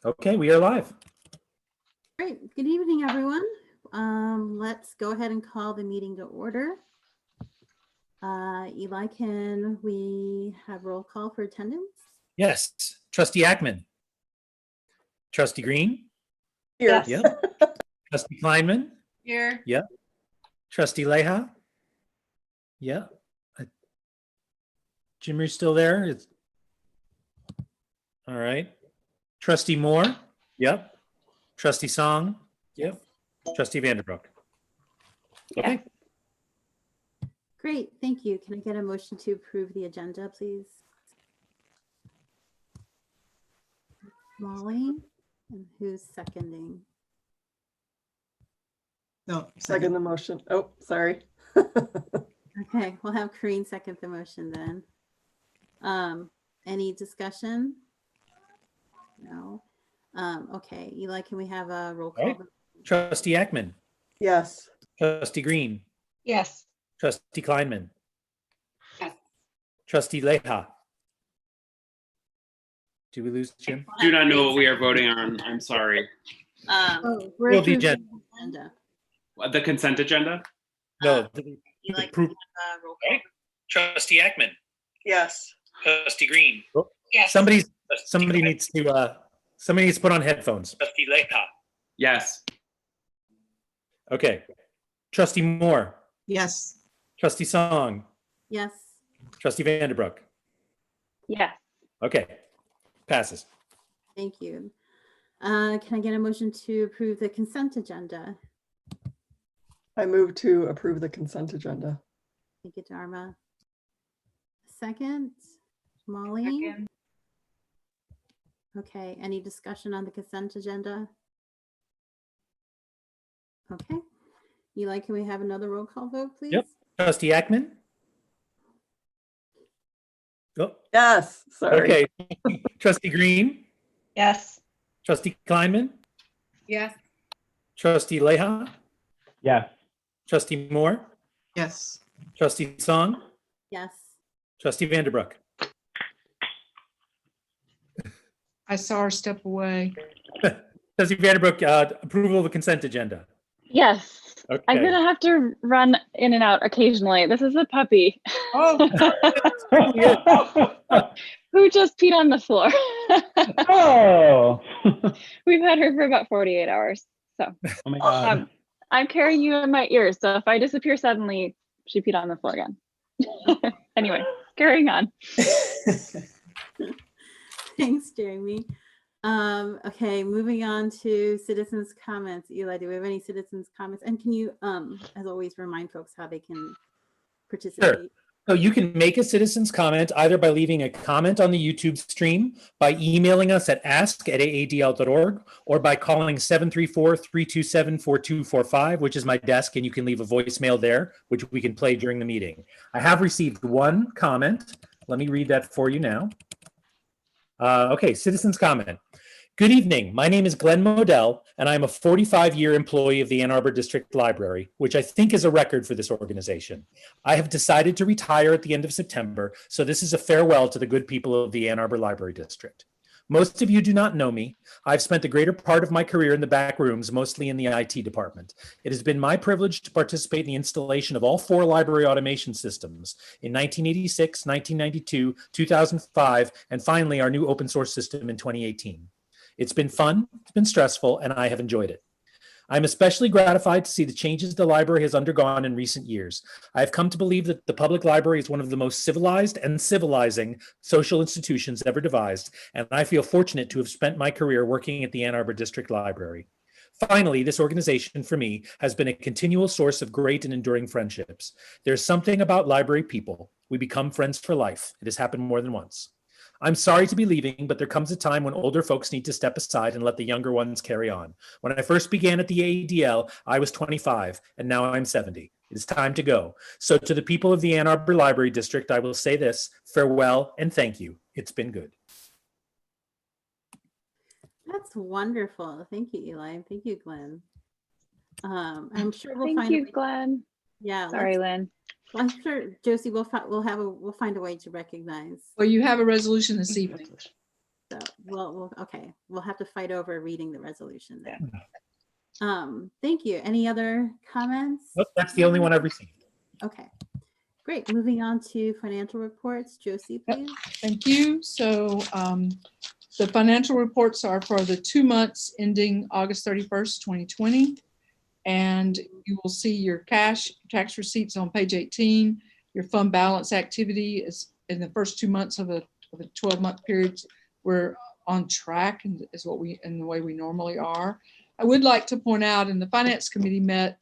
Okay, we are live. Great. Good evening, everyone. Let's go ahead and call the meeting to order. Eli, can we have roll call for attendance? Yes. Trustee Ackman. Trustee Green. Here. Yep. Trustee Kleinman. Here. Yep. Trustee Leha. Yeah. Jim, you're still there? All right. Trustee Moore. Yep. Trustee Song. Yep. Trustee Vanderbrook. Okay. Great. Thank you. Can I get a motion to approve the agenda, please? Molly, and who's seconding? No, second the motion. Oh, sorry. Okay, we'll have Corinne second the motion then. Any discussion? No. Okay, Eli, can we have a roll call? Right. Trustee Ackman. Yes. Trustee Green. Yes. Trustee Kleinman. Yes. Trustee Leha. Did we lose Jim? Do not know what we are voting on. I'm sorry. We're Well, the approving the agenda. The consent agenda? No. Eli, approve- can we have a roll call? Trustee Ackman. Yes. Trustee Green. Yes. Somebody needs to put on headphones. Trustee Leha. Yes. Okay. Trustee Moore. Yes. Trustee Song. Yes. Trustee Vanderbrook. Yes. Okay. Passes. Thank you. Can I get a motion to approve the consent agenda? I move to approve the consent agenda. Thank you, Dharma. Second, Molly. Second. Okay, any discussion on the consent agenda? Okay. Eli, can we have another roll call vote, please? Yep. Trustee Ackman. Oh, Yes. Sorry. okay. Trustee Green. Yes. Trustee Kleinman. Yes. Trustee Leha. Yes. Trustee Moore. Yes. Trustee Song. Yes. Trustee Vanderbrook. I saw her step away. Trustee Vanderbrook, approval of the consent agenda. Yes. Okay. I'm gonna have to run in and out occasionally. This is a puppy Oh, who just peed on the floor. Oh. We've had her for about 48 hours. So Oh my God. I'm carrying you in my ears. So if I disappear suddenly, she peed on the floor again. Anyway, carrying on. Thanks, Jeremy. Okay, moving on to citizens' comments. Eli, do we have any citizens' comments? And can you, as always, remind folks how they can participate? So you can make a citizen's comment either by leaving a comment on the YouTube stream, by emailing us at ask@aadl.org, or by calling 734-327-4245, which is my desk, and you can leave a voicemail there, which we can play during the meeting. I have received one comment. Let me read that for you now. Okay, citizen's comment. Good evening. My name is Glenn Modell, and I'm a 45-year employee of the Ann Arbor District Library, which I think is a record for this organization. I have decided to retire at the end of September, so this is a farewell to the good people of the Ann Arbor Library District. Most of you do not know me. I've spent the greater part of my career in the back rooms, mostly in the IT department. It has been my privilege to participate in the installation of all 4 library automation systems in 1986, 1992, 2005, and finally our new open source system in 2018. It's been fun, it's been stressful, and I have enjoyed it. I'm especially gratified to see the changes the library has undergone in recent years. I have come to believe that the public library is one of the most civilized and civilizing social institutions ever devised, and I feel fortunate to have spent my career working at the Ann Arbor District Library. Finally, this organization for me has been a continual source of great and enduring friendships. There's something about library people. We become friends for life. It has happened more than once. I'm sorry to be leaving, but there comes a time when older folks need to step aside and let the younger ones carry on. When I first began at the AADL, I was 25, and now I'm 70. It is time to go. So to the people of the Ann Arbor Library District, I will say this: farewell and thank you. It's been good. That's wonderful. Thank you, Eli. And thank you, Glenn. I'm sure we'll Thank find. you, Glenn. Yeah. Sorry, Lynn. Well, I'm sure, Josie, we'll find a way to recognize. well, you have a resolution this evening. So okay, we'll have to fight over reading the resolution then. Thank you. Any other comments? Nope, that's the only one I've received. Okay, great. Moving on to financial reports. Josie, Yep. please. Thank you. So the financial reports are for the 2 months ending August 31st, 2020. And you will see your tax receipts on page 18. Your fund balance activity is in the first 2 months of a 12-month period. We're on track and is what we in the way we normally are. I would like to point out, and the Finance Committee met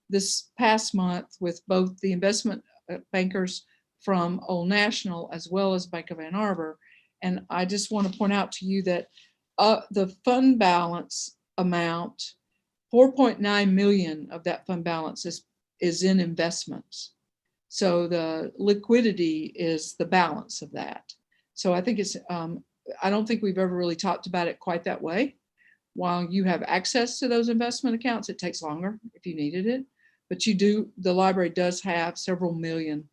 this past month with both the investment bankers from Old National as well as Bank of Ann Arbor. And I just want to point out to you that the fund balance amount, 4.9 million of that fund balance is in investments. So the liquidity is the balance of that. So I think it's, I don't think we've ever really talked about it quite that way. While you have access to those investment accounts, it takes longer if you needed it, but you do, the library does have several million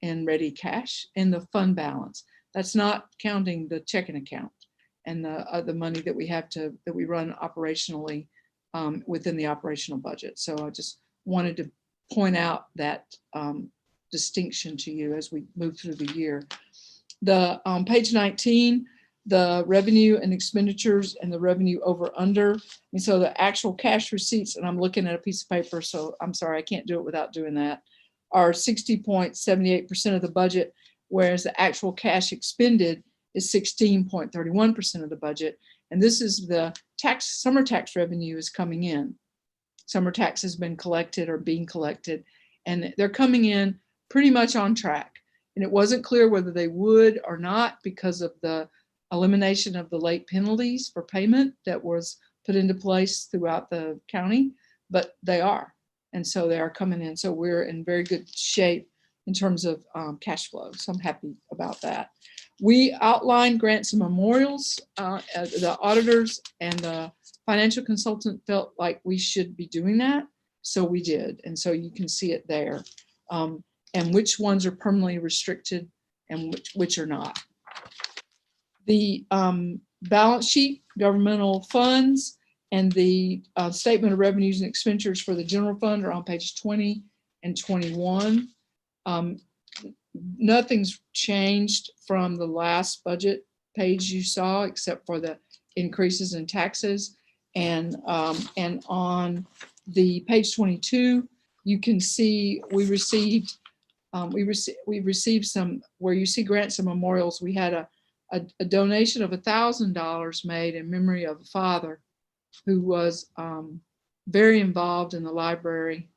in ready cash in the fund balance. That's not counting the checking account and the money that we have that we run operationally within the operational budget. So I just wanted to point out that distinction to you as we move through the year. The page 19, the revenue and expenditures and the revenue over under. And so the actual cash receipts, and I'm looking at a piece of paper, so I'm sorry, I can't do it without doing that, are 60.78% of the budget, whereas the actual cash expended is 16.31% of the budget. And this is the summer tax revenue is coming in. Summer tax has been collected or being collected, and they're coming in pretty much on track. And it wasn't clear whether they would or not because of the elimination of the late penalties for payment that was put into place throughout the county, but they are. And so they are coming in. So we're in very good shape in terms of cash flow. So I'm happy about that. We outlined grants and memorials. The auditors and the financial consultant felt like we should be doing that. So we did. And so you can see it there. And which ones are permanently restricted and which are not. The balance sheet, governmental funds, and the statement of revenues and expenditures for the general fund are on page 20 and 21. Nothing's changed from the last budget page you saw, except for the increases in taxes. And on the page 22, you can see we received some, where you see grants and memorials. We had a donation of $1,000 made in memory of a father who was very involved in the library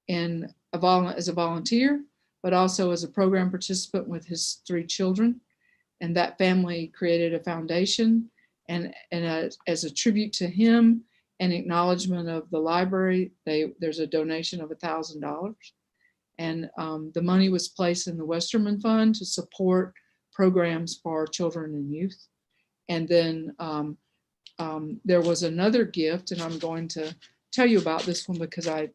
as a volunteer, but also as a program participant with his 3 children. And that family created a foundation, and as a tribute to him and acknowledgement of the library, there's a donation of $1,000. And the money was placed in the Westerman Fund to support programs for children and youth. And then there was another gift, and I'm going to tell you about this one because I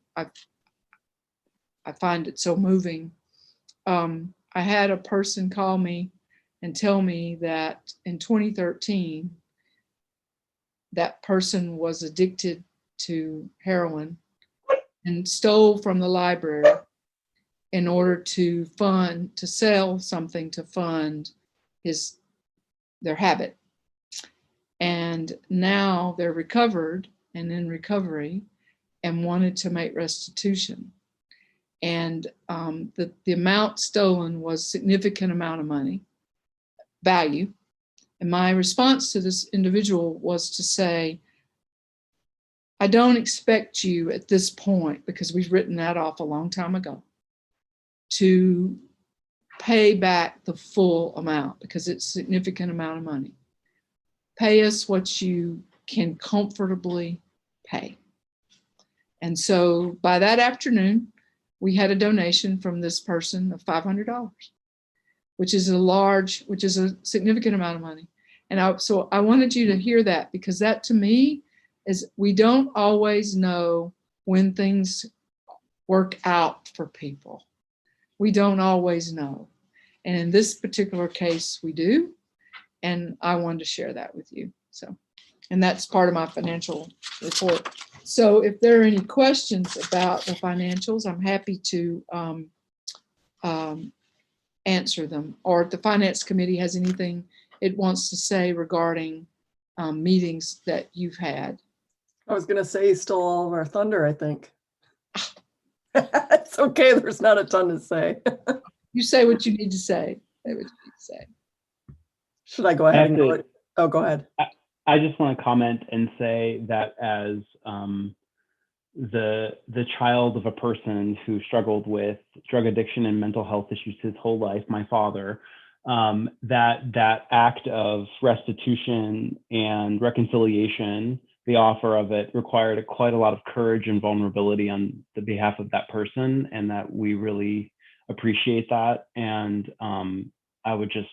find it so moving. I had a person call me and tell me that in 2013, that person was addicted to heroin and stole from the library in order to sell something to fund their habit. And now they're recovered and in recovery and wanted to make restitution. And the amount stolen was significant amount of money, value. And my response to this individual was to say, I don't expect you at this point, because we've written that off a long time ago, to pay back the full amount because it's a significant amount of money. Pay us what you can comfortably pay. And so by that afternoon, we had a donation from this person of $500, which is a significant amount of money. And so I wanted you to hear that, because that to me is, we don't always know when things work out for people. We don't always know. And in this particular case, we do. And I wanted to share that with you. So, and that's part of my financial report. So if there are any questions about the financials, I'm happy to answer them. Or if the Finance Committee has anything it wants to say regarding meetings that you've had. I was gonna say, he stole all of our thunder, I think. It's okay, there's not a ton to say. You say what you need to say. Say what you need to say. Should I go ahead and That's go? it. Oh, go ahead. I just want to comment and say that as the child of a person who struggled with drug addiction and mental health issues his whole life, my father, that act of restitution and reconciliation, the offer of it, required quite a lot of courage and vulnerability on the behalf of that person, and that we really appreciate that. And I would just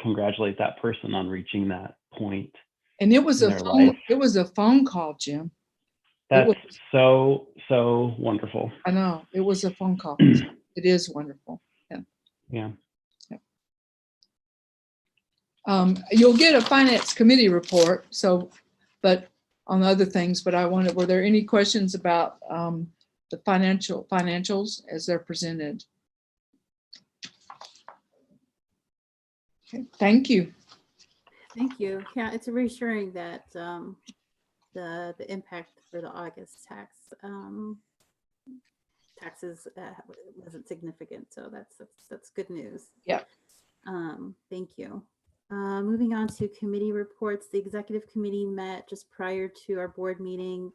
congratulate that person on reaching that point. And it was in a their phone, life. it was a phone call, Jim. That's was- so wonderful. I know, it was a phone call. It is wonderful. Yeah. You'll get a Finance Committee report. So, but on other things, but were there any questions about the financials as they're presented? Okay, thank you. Thank you. Yeah, it's reassuring that the impact for the August taxes wasn't significant. So that's good news. Yeah. Thank you. Moving on to committee reports, the executive committee met just prior to our board meeting,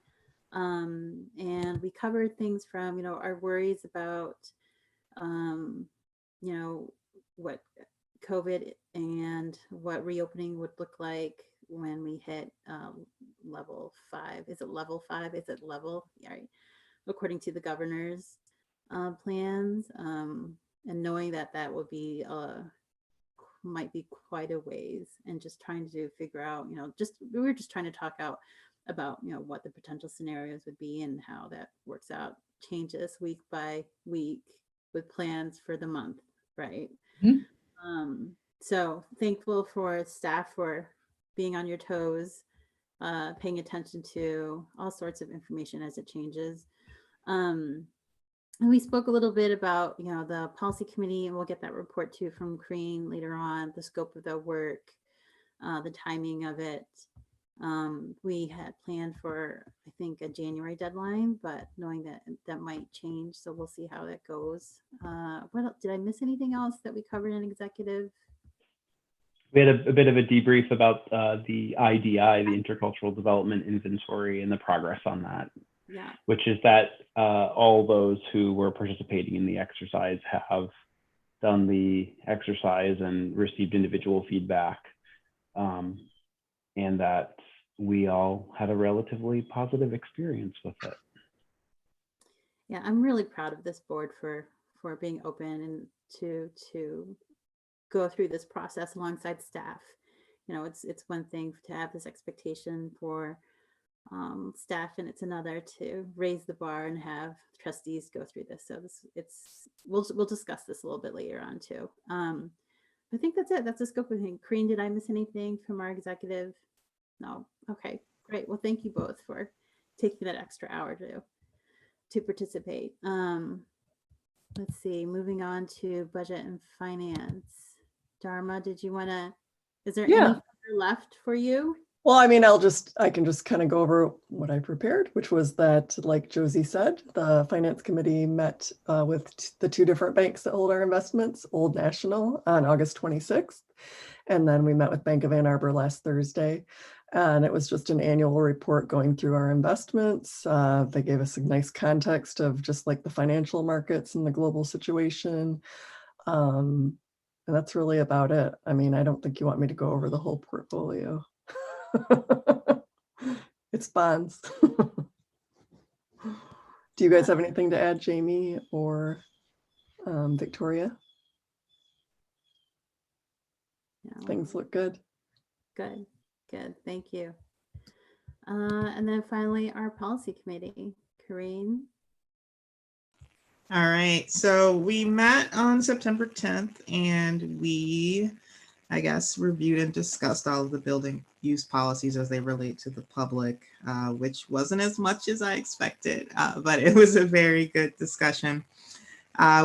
and we covered things from our worries about what COVID and what reopening would look like when we hit level 5. Is it level 5? Is it level? Yeah, right. According to the governor's plans, and knowing that would be might be quite a ways, and just trying to figure out, we were just trying to talk out about what the potential scenarios would be and how that works out, changes week by week with plans for the month, right? Mhm. So thankful for staff for being on your toes, paying attention to all sorts of information as it changes. And we spoke a little bit about, the policy committee, and we'll get that report too from Crean later on, the scope of the work, the timing of it. We had planned for, I think, a January deadline, but knowing that might change. So we'll see how that goes. What else? Did I miss anything else that we covered in executive? We had a bit of a debrief about the IDI, the Intercultural Development Inventory, and the progress on that. Yeah. Which is that all those who were participating in the exercise have done the exercise and received individual feedback, and that we all had a relatively positive experience with it. Yeah, I'm really proud of this board for being open and to go through this process alongside staff. It's one thing to have this expectation for staff, and it's another to raise the bar and have trustees go through this. So we'll discuss this a little bit later on too. I think that's it. That's the scope of the thing. Crean, did I miss anything from our executive? No. Okay, great. Well, thank you both for taking that extra hour to participate. Let's see, moving on to budget and finance. Dharma, is there anything left for you? Well, I mean, I can just kind of go over what I prepared, which was that, like Josie said, the Finance Committee met with the 2 different banks that hold our investments, Old National on August 26th. And then we met with Bank of Ann Arbor last Thursday. And it was just an annual report going through our investments. They gave us a nice context of just like the financial markets and the global situation. And that's really about it. I mean, I don't think you want me to go over the whole portfolio. It's bonds. Do you guys have anything to add, Jamie or Victoria? No. Things look good. Good. Thank you. And then finally, our policy committee, Corinne. All right, so we met on September 10th and we I guess, reviewed and discussed all of the building use policies as they relate to the public, which wasn't as much as I expected, but it was a very good discussion.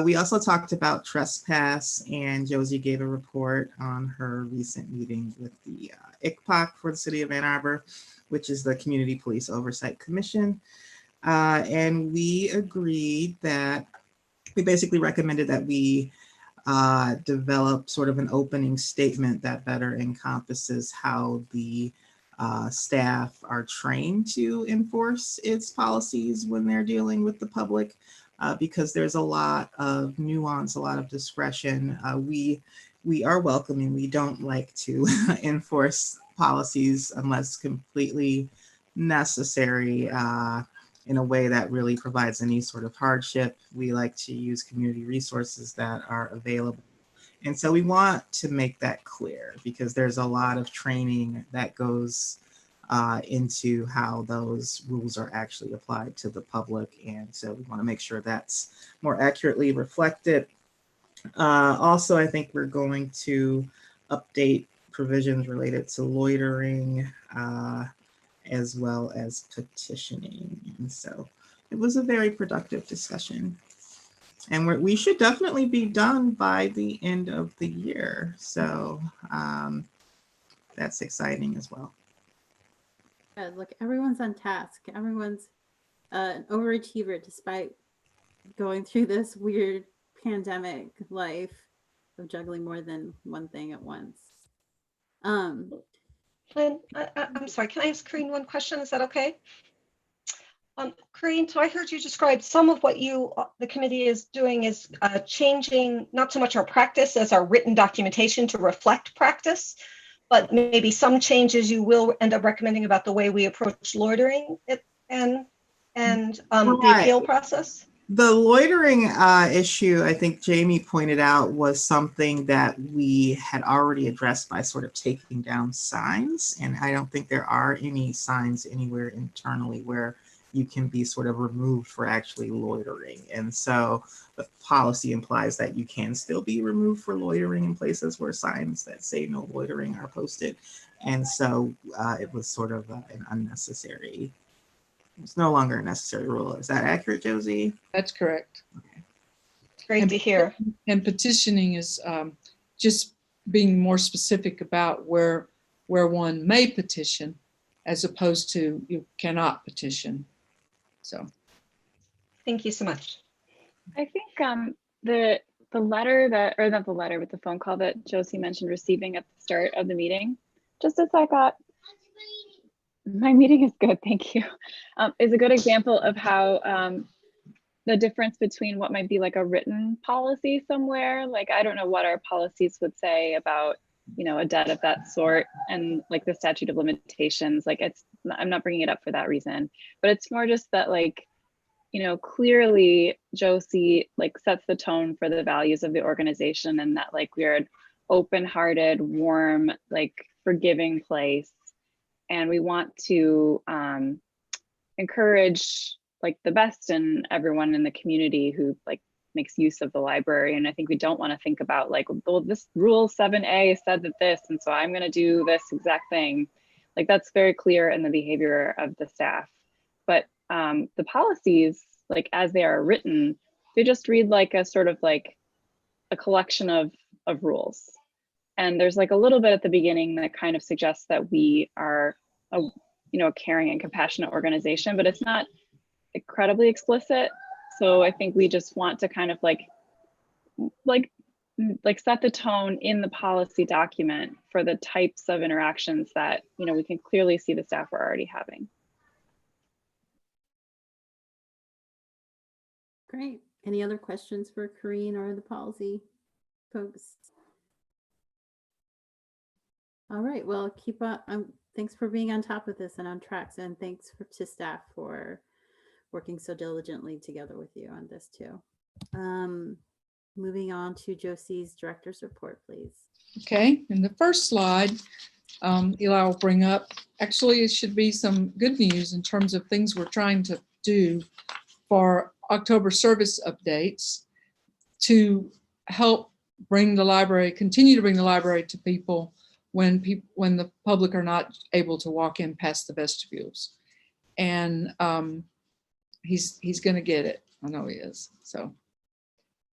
We also talked about trespass, and Josie gave a report on her recent meeting with the ICPOC for the City of Ann Arbor, which is the Community Police Oversight Commission. And we agreed that we basically recommended that we develop sort of an opening statement that better encompasses how the staff are trained to enforce its policies when they're dealing with the public, because there's a lot of nuance, a lot of discretion. We are welcoming. We don't like to enforce policies unless completely necessary, in a way that really provides any sort of hardship. We like to use community resources that are available. And so we want to make that clear, because there's a lot of training that goes into how those rules are actually applied to the public. And so we want to make sure that's more accurately reflected. Also, I think we're going to update provisions related to loitering, as well as petitioning. And so it was a very productive discussion. And we should definitely be done by the end of the year. So that's exciting as well. Yeah, look, everyone's on task. Everyone's an overachiever despite going through this weird pandemic life of juggling more than one thing at once. Lynn, I'm sorry, can I ask Corinne one question? Is that okay? Corinne, so I heard you describe some of what the committee is doing is changing not so much our practice as our written documentation to reflect practice, but maybe some changes you will end up recommending about the way we approach loitering and the appeal process. The loitering issue, I think Jamie pointed out, was something that we had already addressed by sort of taking down signs. And I don't think there are any signs anywhere internally where you can be sort of removed for actually loitering. And so the policy implies that you can still be removed for loitering in places where signs that say no loitering are posted. And so it was sort of an unnecessary. It's no longer a necessary rule. Is that accurate, Josie? That's correct. Okay. Great to hear. And petitioning is just being more specific about where one may petition, as opposed to you cannot petition. So, thank you so much. I think the letter that, or not the letter, but the phone call that Josie mentioned receiving at the start of the meeting, just as I got. My meeting is good, thank you. Is a good example of how the difference between what might be like a written policy somewhere, like I don't know what our policies would say about, you know, a debt of that sort, and like the statute of limitations. Like I'm not bringing it up for that reason, but it's more just that, like, you know, clearly Josie like sets the tone for the values of the organization, and that like we're an open-hearted, warm, like forgiving place. And we want to encourage like the best in everyone in the community who like makes use of the library. And I think we don't want to think about like, well, this rule 7A said that this, and so I'm going to do this exact thing. Like that's very clear in the behavior of the staff. But the policies, like as they are written, they just read like a sort of like a collection of rules. And there's like a little bit at the beginning that kind of suggests that we are a, you know, a caring and compassionate organization, but it's not incredibly explicit. So I think we just want to kind of like set the tone in the policy document for the types of interactions that, you know, we can clearly see the staff are already having. Great. Any other questions for Corinne or the policy folks? All right, well, keep up. Thanks for being on top of this and on tracks, and thanks to staff for working so diligently together with you on this too. Moving on to Josie's director's report, please. okay, in the first slide, Eli will bring up, actually it should be some good news in terms of things we're trying to do for October service updates to help continue to bring the library to people when the public are not able to walk in past the vestibules. And he's going to get it. I know he is. So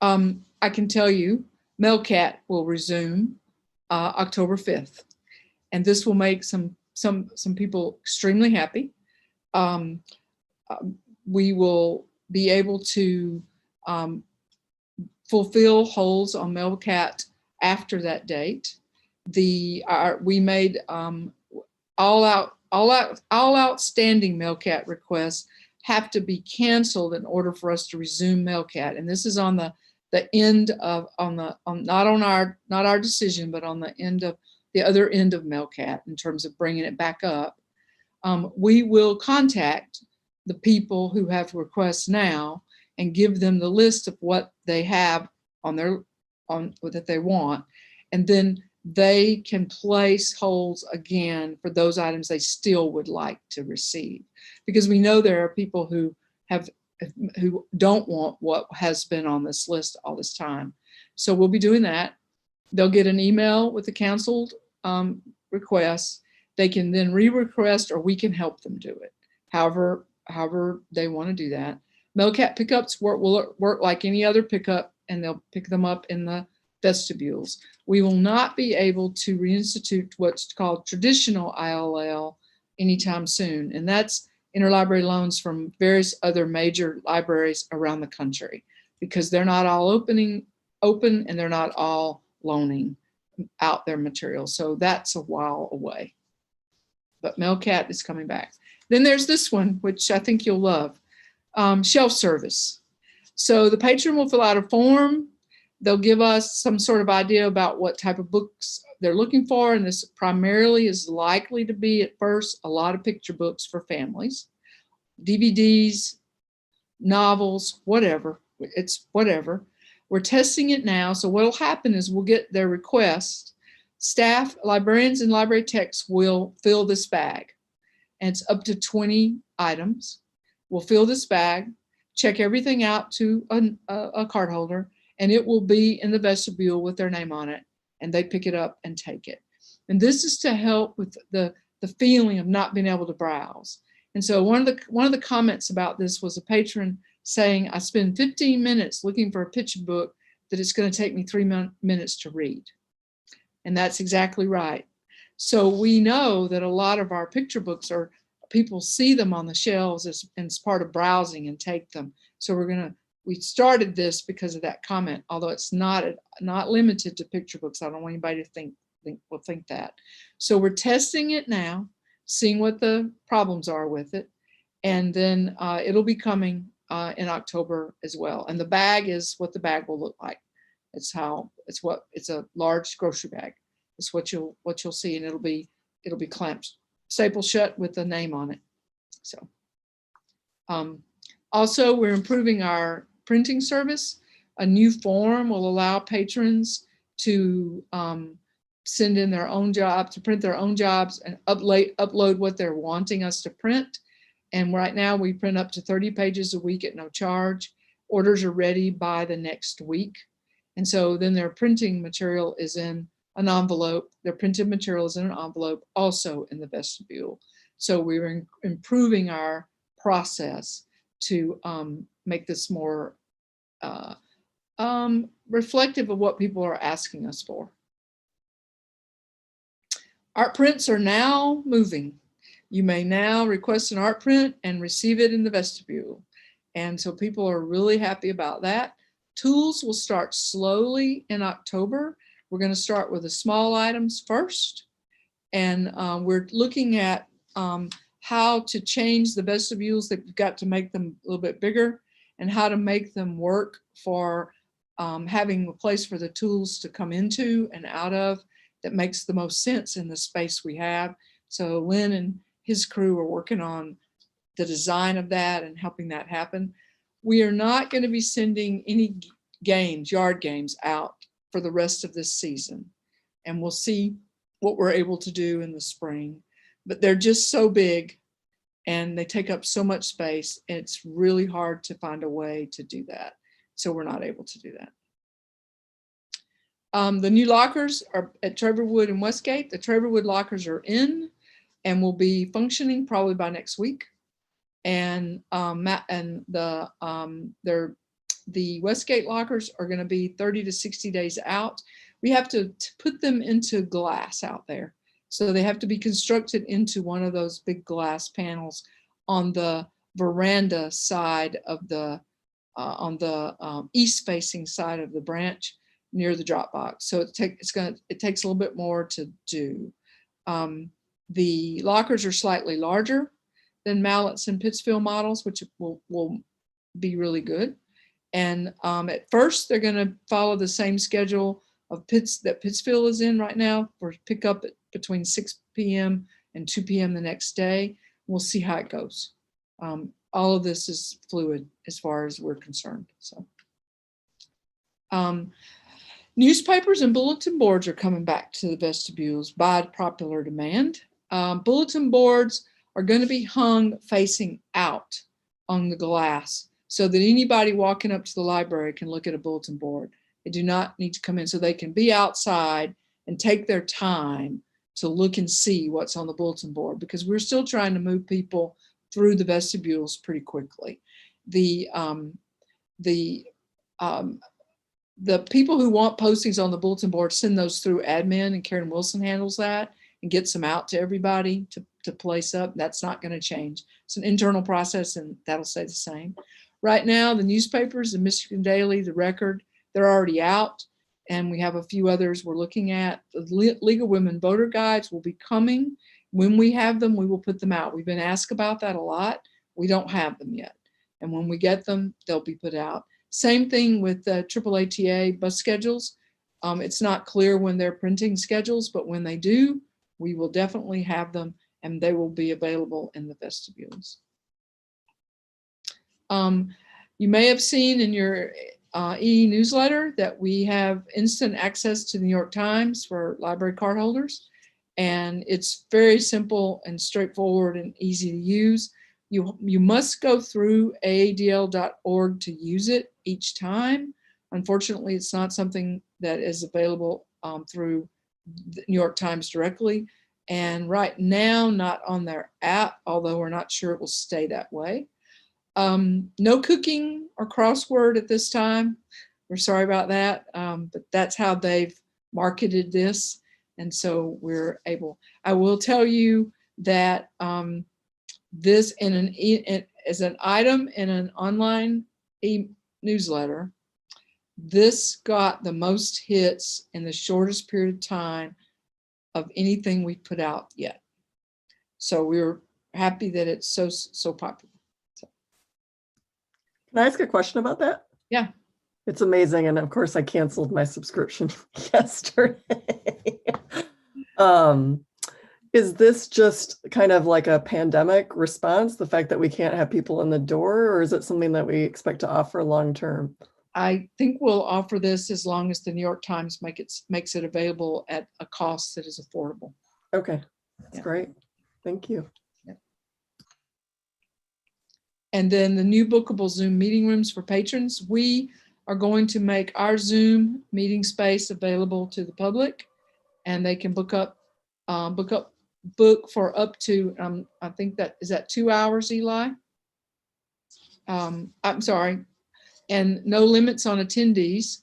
I can tell you, Melcat will resume October 5th, and this will make some people extremely happy. We will be able to fulfill holes on Melcat after that date. We made all outstanding Melcat requests have to be canceled in order for us to resume Melcat, and this is on the end of not our decision, but on the end of the other end of Melcat in terms of bringing it back up. We will contact the people who have requests now and give them the list of what they have that they want, and then they can place holds again for those items they still would like to receive, because we know there are people who don't want what has been on this list all this time. So we'll be doing that. They'll get an email with the canceled requests. They can then re-request, or we can help them do it. However they want to do that. Melcat pickups will work like any other pickup, and they'll pick them up in the vestibules. We will not be able to reinstitute what's called traditional ILL anytime soon, and that's interlibrary loans from various other major libraries around the country, because they're not all open and they're not all loaning out their material. So that's a while away. But Melcat is coming back. Then there's this one, which I think you'll love, shelf service. So the patron will fill out a form. They'll give us some sort of idea about what type of books they're looking for, and this primarily is likely to be at first a lot of picture books for families, DVDs, novels, whatever. It's whatever. We're testing it now. So what will happen is we'll get their request. Staff, librarians, and library techs will fill this bag, and it's up to 20 items. We'll fill this bag, check everything out to a card holder, and it will be in the vestibule with their name on it, and they pick it up and take it. And this is to help with the feeling of not being able to browse. And so one of the comments about this was a patron saying, I spend 15 minutes looking for a picture book that it's going to take me 3 minutes to read. And that's exactly right. So we know that a lot of our picture books people see them on the shelves as part of browsing and take them. So we started this because of that comment, although it's not limited to picture books. I don't want anybody to think that. So we're testing it now, seeing what the problems are with it, and then it'll be coming in October as well. And the bag is what the bag will look like. It's a large grocery bag. It's what you'll see, and it'll be clamped, stapled shut with the name on it. So also, we're improving our printing service. A new form will allow patrons to send in their own job, to print their own jobs and upload what they're wanting us to print. And right now we print up to 30 pages a week at no charge. Orders are ready by the next week. And so then their printing material is in an envelope. Their printed material is in an envelope, also in the vestibule. So we're improving our process to make this more reflective of what people are asking us for. Art prints are now moving. You may now request an art print and receive it in the vestibule. And so people are really happy about that. Tools will start slowly in October. We're going to start with the small items first. And we're looking at how to change the vestibules. That we've got to make them a little bit bigger, and how to make them work for having a place for the tools to come into and out of that makes the most sense in the space we have. So Lynn and his crew are working on the design of that and helping that happen. We are not going to be sending any games, yard games, out for the rest of this season. And we'll see what we're able to do in the spring. But they're just so big and they take up so much space. And it's really hard to find a way to do that. So we're not able to do that. The new lockers are at Trevorwood and Westgate. The Trevorwood lockers are in and will be functioning probably by next week. And the Westgate lockers are going to be 30 to 60 days out. We have to put them into glass out there. So they have to be constructed into one of those big glass panels on the veranda side of the, on the east facing side of the branch near the drop box. So it takes a little bit more to do. The lockers are slightly larger than Mallett's and Pittsfield models, which will be really good. And at first, they're going to follow the same schedule of that Pittsfield is in right now for pickup at between 6 p.m. and 2 p.m. the next day. We'll see how it goes. All of this is fluid as far as we're concerned. So, newspapers and bulletin boards are coming back to the vestibules by popular demand. Bulletin boards are going to be hung facing out on the glass so that anybody walking up to the library can look at a bulletin board. They do not need to come in, so they can be outside and take their time to look and see what's on the bulletin board, because we're still trying to move people through the vestibules pretty quickly. The people who want postings on the bulletin board send those through admin, and Karen Wilson handles that and gets them out to everybody to place up. That's not going to change. It's an internal process, and that'll stay the same. Right now, the newspapers, the Michigan Daily, the Record, they're already out, and we have a few others we're looking at. The League of Women Voter Guides will be coming. When we have them, we will put them out. We've been asked about that a lot. We don't have them yet. And when we get them, they'll be put out. Same thing with the AAATA bus schedules. It's not clear when they're printing schedules, but when they do, we will definitely have them, and they will be available in the vestibules. You may have seen in your e-newsletter that we have instant access to the New York Times for library card holders. And it's very simple and straightforward and easy to use. You must go through AADL.org to use it each time. Unfortunately, it's not something that is available through the New York Times directly. And right now, not on their app, although we're not sure it will stay that way. No cooking or crossword at this time. We're sorry about that, but that's how they've marketed this. And so we're able. I will tell you that this as an item in an online newsletter, this got the most hits in the shortest period of time of anything we've put out yet. So we're happy that it's so popular. So. Can I ask a question about that? Yeah. It's amazing. And of course, I canceled my subscription yesterday. Is this just kind of like a pandemic response, the fact that we can't have people in the door, or is it something that we expect to offer long term? I think we'll offer this as long as the New York Times makes it available at a cost that is affordable. Okay, that's great. Thank you. Yeah. And then the new bookable Zoom meeting rooms for patrons. We are going to make our Zoom meeting space available to the public, and they can book for up to, I think that, is that 2 hours, Eli? I'm sorry. And no limits on attendees.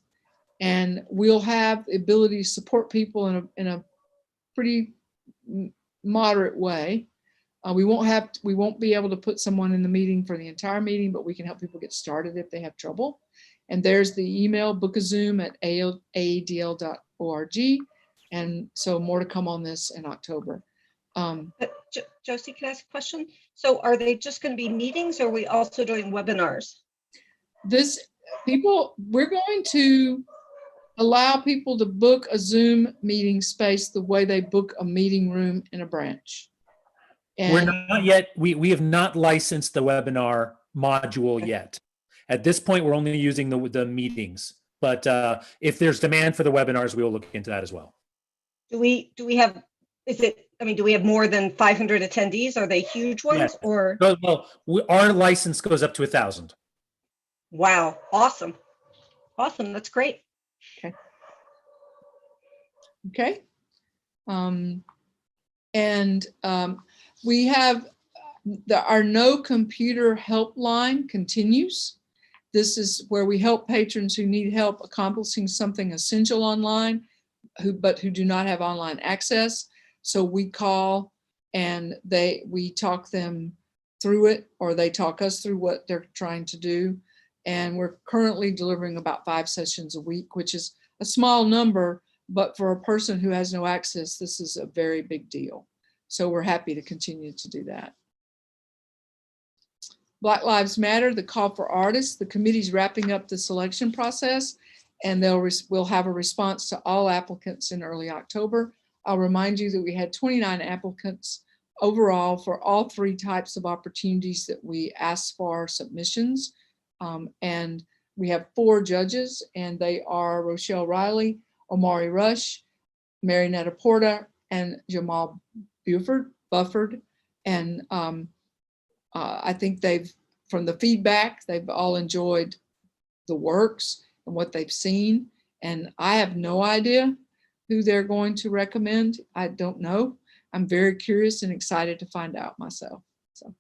And we'll have the ability to support people in a pretty moderate way. We won't be able to put someone in the meeting for the entire meeting, but we can help people get started if they have trouble. And there's the email, bookazoom@aadl.org. And so more to come on this in October. Josie, can I ask a question? So are they just going to be meetings, or are we also doing webinars? We're going to allow people to book a Zoom meeting space the way they book a meeting room in a branch. And we're not yet, we have not licensed the webinar module yet. At this point, we're only using the meetings, but if there's demand for the webinars, we will look into that as well. Do we have, do we have more than 500 attendees? Are they huge ones? Yes. Or? Well, our license goes up to 1,000. Wow, awesome. Awesome, that's great. Okay. Okay. We have our No Computer Helpline continues. This is where we help patrons who need help accomplishing something essential online, but who do not have online access. So we call and we talk them through it, or they talk us through what they're trying to do. And we're currently delivering about 5 sessions a week, which is a small number, but for a person who has no access, this is a very big deal. So we're happy to continue to do that. Black Lives Matter, the call for artists. The committee's wrapping up the selection process, and we'll have a response to all applicants in early October. I'll remind you that we had 29 applicants overall for all 3 types of opportunities that we asked for submissions. And we have 4 judges, and they are Rochelle Riley, Omari Rush, Mary Netta Porta, and Jamal Bufford. And I think from the feedback, they've all enjoyed the works and what they've seen. And I have no idea who they're going to recommend. I don't know. I'm very curious and excited to find out myself. So,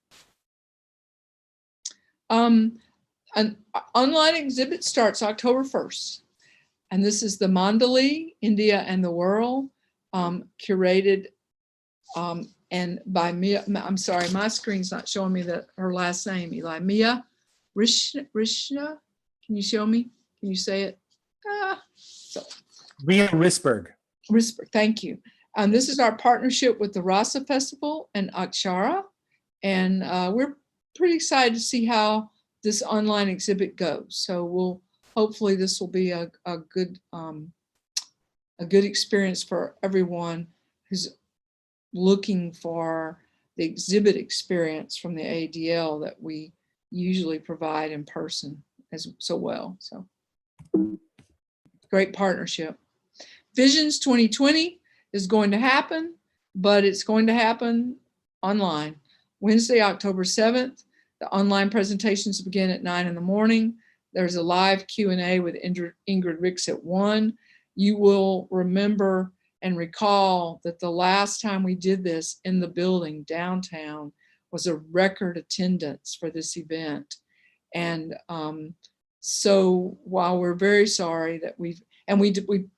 an online exhibit starts October 1st. And this is the Mandali, India and the World, curated and by Mia. I'm sorry, my screen's not showing me her last name, Eli. Mia Rishna. Can you show me? Can you say it? Mia Risberg. Risberg, thank you. This is our partnership with the Rasa Festival and Akshara. And we're pretty excited to see how this online exhibit goes. So hopefully this will be a good experience for everyone who's looking for the exhibit experience from the AADL that we usually provide in person so well. So great partnership. Visions 2020 is going to happen, but it's going to happen online. Wednesday, October 7th, the online presentations begin at 9 in the morning. There's a live Q&A with Ingrid Ricks at 1. You will remember and recall that the last time we did this in the building downtown was a record attendance for this event. And so while we're very sorry that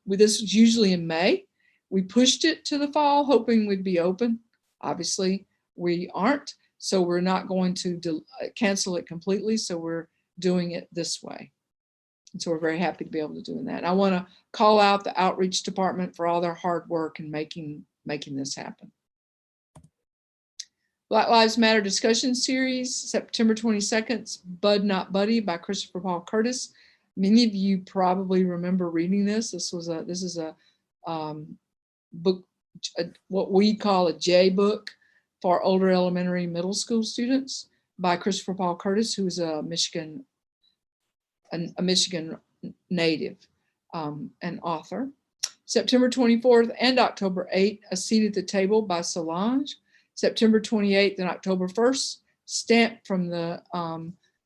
this was usually in May, we pushed it to the fall, hoping we'd be open. Obviously, we aren't, so we're not going to cancel it completely. So we're doing it this way. And so we're very happy to be able to do that. And I want to call out the outreach department for all their hard work in making this happen. Black Lives Matter discussion series, September 22nd, Bud Not Buddy by Christopher Paul Curtis. Many of you probably remember reading this. This is a book, what we call a J book for older elementary middle school students by Christopher Paul Curtis, who is a Michigan native and author. September 24th and October 8th, A Seat at the Table by Solange. September 28th and October 1st, Stamped from the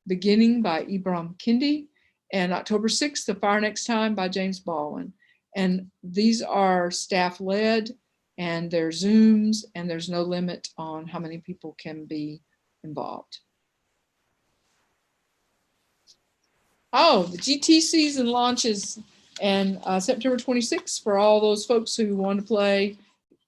Beginning by Ibram Kendi. And October 6th, The Fire Next Time by James Baldwin. And these are staff-led, and they're Zooms, and there's no limit on how many people can be involved. Oh, the GT season launches and September 26th for all those folks who want to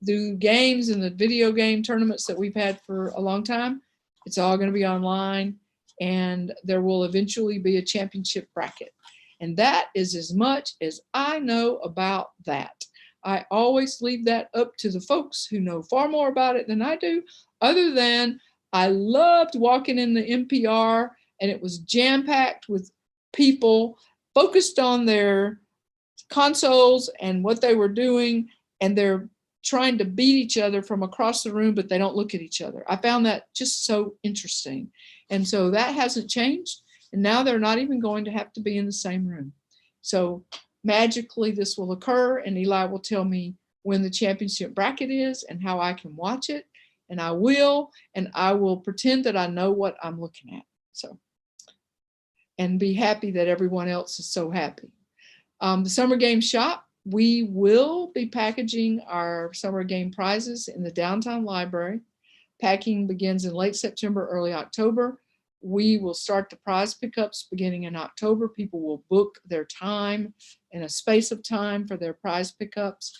do games and the video game tournaments that we've had for a long time. It's all going to be online, and there will eventually be a championship bracket. And that is as much as I know about that. I always leave that up to the folks who know far more about it than I do, other than I loved walking in the NPR, and it was jam-packed with people focused on their consoles and what they were doing, and they're trying to beat each other from across the room, but they don't look at each other. I found that just so interesting. And so that hasn't changed. And now they're not even going to have to be in the same room. So magically this will occur, and Eli will tell me when the championship bracket is and how I can watch it. And I will pretend that I know what I'm looking at. So, and be happy that everyone else is so happy. The Summer Game Shop We will be packaging our summer game prizes in the downtown library. Packing begins in late September, early October. We will start the prize pickups beginning in October. People will book their time and a space of time for their prize pickups.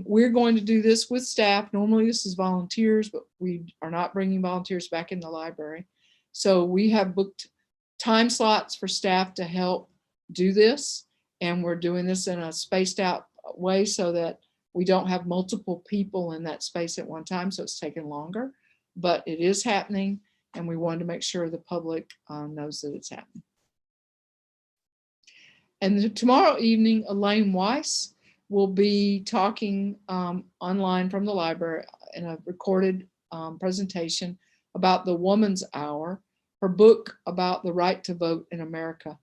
We're going to do this with staff. Normally this is volunteers, but we are not bringing volunteers back in the library. So we have booked time slots for staff to help do this. And we're doing this in a spaced out way so that we don't have multiple people in that space at one time. So it's taken longer, but it is happening. And we wanted to make sure the public knows that it's happening. And tomorrow evening, Elaine Weiss will be talking online from the library in a recorded presentation about the Woman's Hour, her book about the right to vote in America.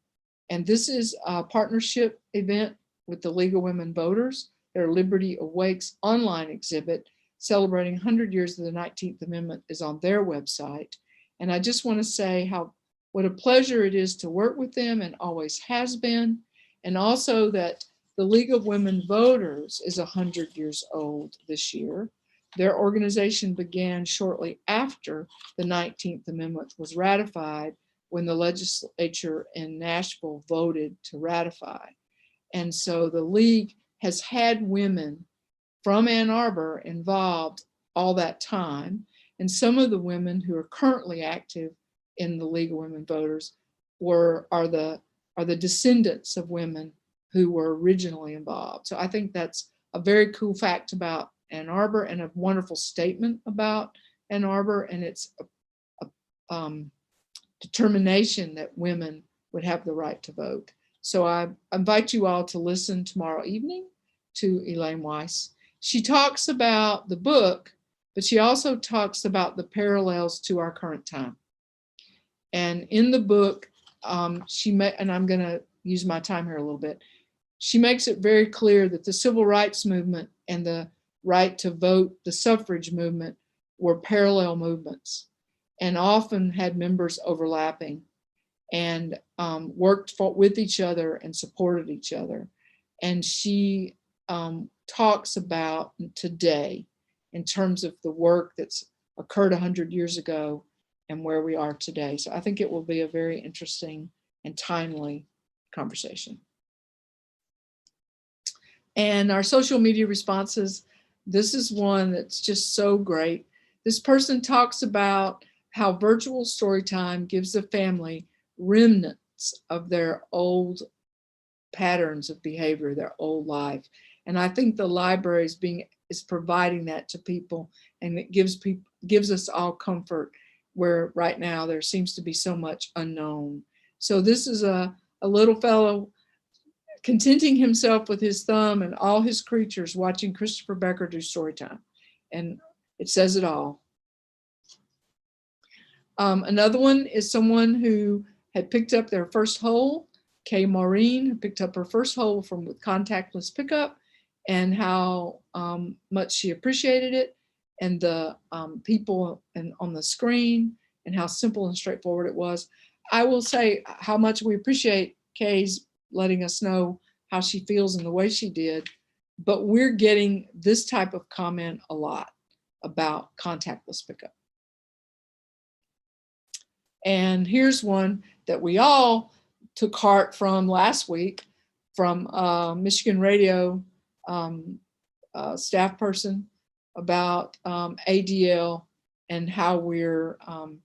And this is a partnership event with the League of Women Voters. Their Liberty Awakes online exhibit celebrating 100 years of the 19th Amendment is on their website. And I just want to say what a pleasure it is to work with them and always has been. And also that the League of Women Voters is 100 years old this year. Their organization began shortly after the 19th Amendment was ratified, when the legislature in Nashville voted to ratify. And so the League has had women from Ann Arbor involved all that time. And some of the women who are currently active in the League of Women Voters are the descendants of women who were originally involved. So I think that's a very cool fact about Ann Arbor and a wonderful statement about Ann Arbor, and it's a determination that women would have the right to vote. So I invite you all to listen tomorrow evening to Elaine Weiss. She talks about the book, but she also talks about the parallels to our current time. And in the book, and I'm going to use my time here a little bit, she makes it very clear that the civil rights movement and the right to vote, the suffrage movement, were parallel movements and often had members overlapping, and worked with each other and supported each other. And she talks about today in terms of the work that's occurred 100 years ago and where we are today. So I think it will be a very interesting and timely conversation. And our social media responses, this is one that's just so great. This person talks about how virtual story time gives the family remnants of their old patterns of behavior, their old life. And I think the library is providing that to people, and it gives us all comfort where right now there seems to be so much unknown. So this is a little fellow contenting himself with his thumb and all his creatures watching Christopher Becker do story time. And it says it all. Another one is someone who had picked up their first hole. Kay Maureen picked up her first hole with contactless pickup, and how much she appreciated it, and the people on the screen, and how simple and straightforward it was. I will say how much we appreciate Kay's letting us know how she feels and the way she did, but we're getting this type of comment a lot about contactless pickup. And here's one that we all took heart from last week from Michigan Radio staff person about ADL and how we're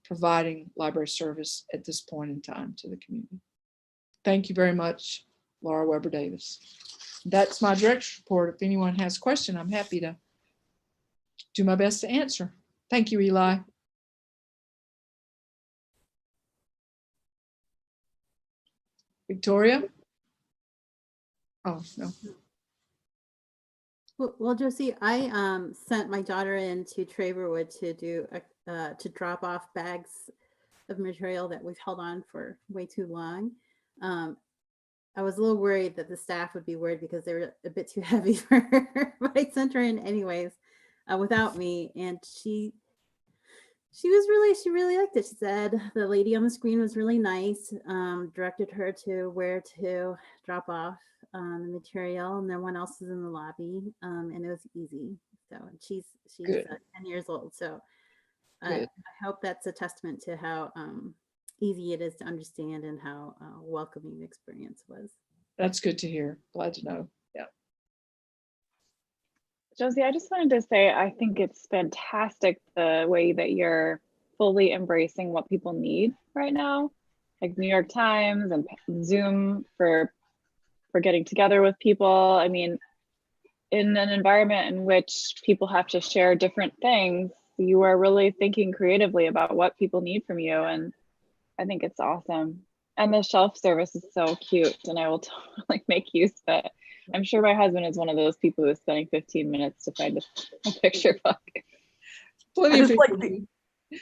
providing library service at this point in time to the community. Thank you very much, Laura Weber Davis. That's my director's report. If anyone has a question, I'm happy to do my best to answer. Thank you, Eli. Victoria? Oh, no. Well, Josie, I sent my daughter into Traverwood to do to drop off bags of material that we've held on for way too long. I was a little worried that the staff would be worried because they were a bit too heavy for her, but I sent her in anyways without me, and she really liked it. She said the lady on the screen was really nice, directed her to where to drop off the material, and then one else is in the lobby, and it was easy. So she's Good. 10 years old. So Good. I hope that's a testament to how easy it is to understand and how welcoming the experience was. That's good to hear. Glad to know. Yeah. Josie, I just wanted to say, I think it's fantastic the way that you're fully embracing what people need right now, like New York Times and Zoom for getting together with people. I mean, in an environment in which people have to share different things, you are really thinking creatively about what people need from you. And I think it's awesome. And the shelf service is so cute, and I will totally make use of it. I'm sure my husband is one of those people who's spending 15 minutes to find a picture book. Plenty of people.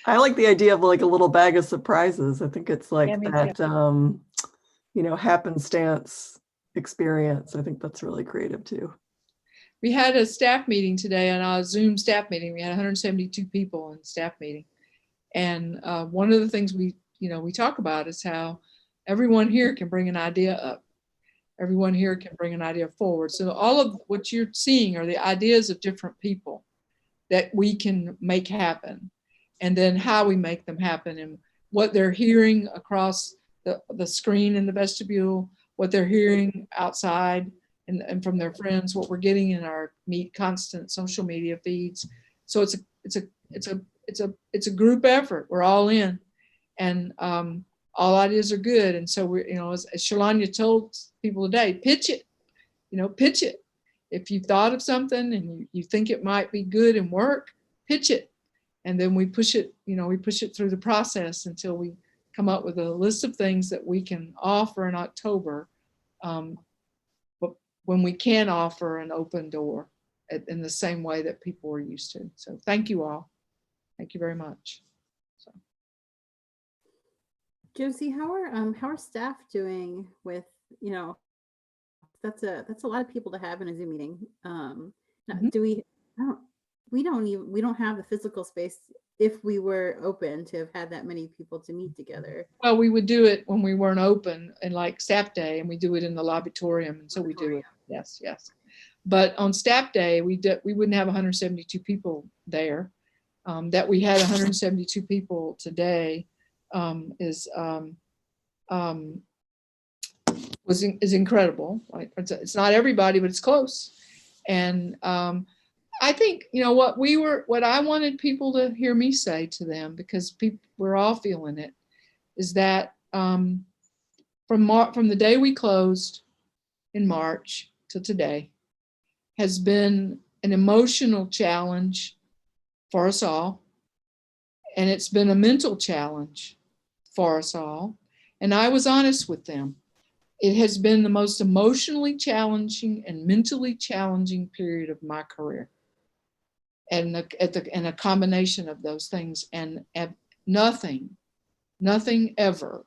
I like the idea of like a little bag of surprises. I think it's like Yeah, me that, happenstance experience. I think that's really creative too. We had a staff meeting today, on a Zoom staff meeting. We had 172 people in staff meeting. And one of the things we talk about is how everyone here can bring an idea up. Everyone here can bring an idea forward. So all of what you're seeing are the ideas of different people that we can make happen, and then how we make them happen, and what they're hearing across the screen in the vestibule, what they're hearing outside and from their friends, what we're getting in our constant social media feeds. So it's a group effort. We're all in, and all ideas are good. And so we're, as Shalanya told people today, pitch it, pitch it. If you thought of something and you think it might be good and work, pitch it. And then we push it, through the process until we come up with a list of things that we can offer in October. But when we can offer an open door in the same way that people are used to. So thank you all. Thank you very much. So. Josie, how are staff doing with, that's a lot of people to have in a Zoom meeting. Do we don't have the physical space if we were open to have had that many people to meet together. Well, we would do it when we weren't open, and like staff day, and we do it in the Lobitorium, and so we do it. Yes. But on staff day, we wouldn't have 172 people there. That we had 172 people today is incredible. Right? It's not everybody, but it's close. And I think, what I wanted people to hear me say to them, because we're all feeling it, is that from the day we closed in March to today has been an emotional challenge for us all. And it's been a mental challenge for us all. And I was honest with them. It has been the most emotionally challenging and mentally challenging period of my career. And a combination of those things, and nothing ever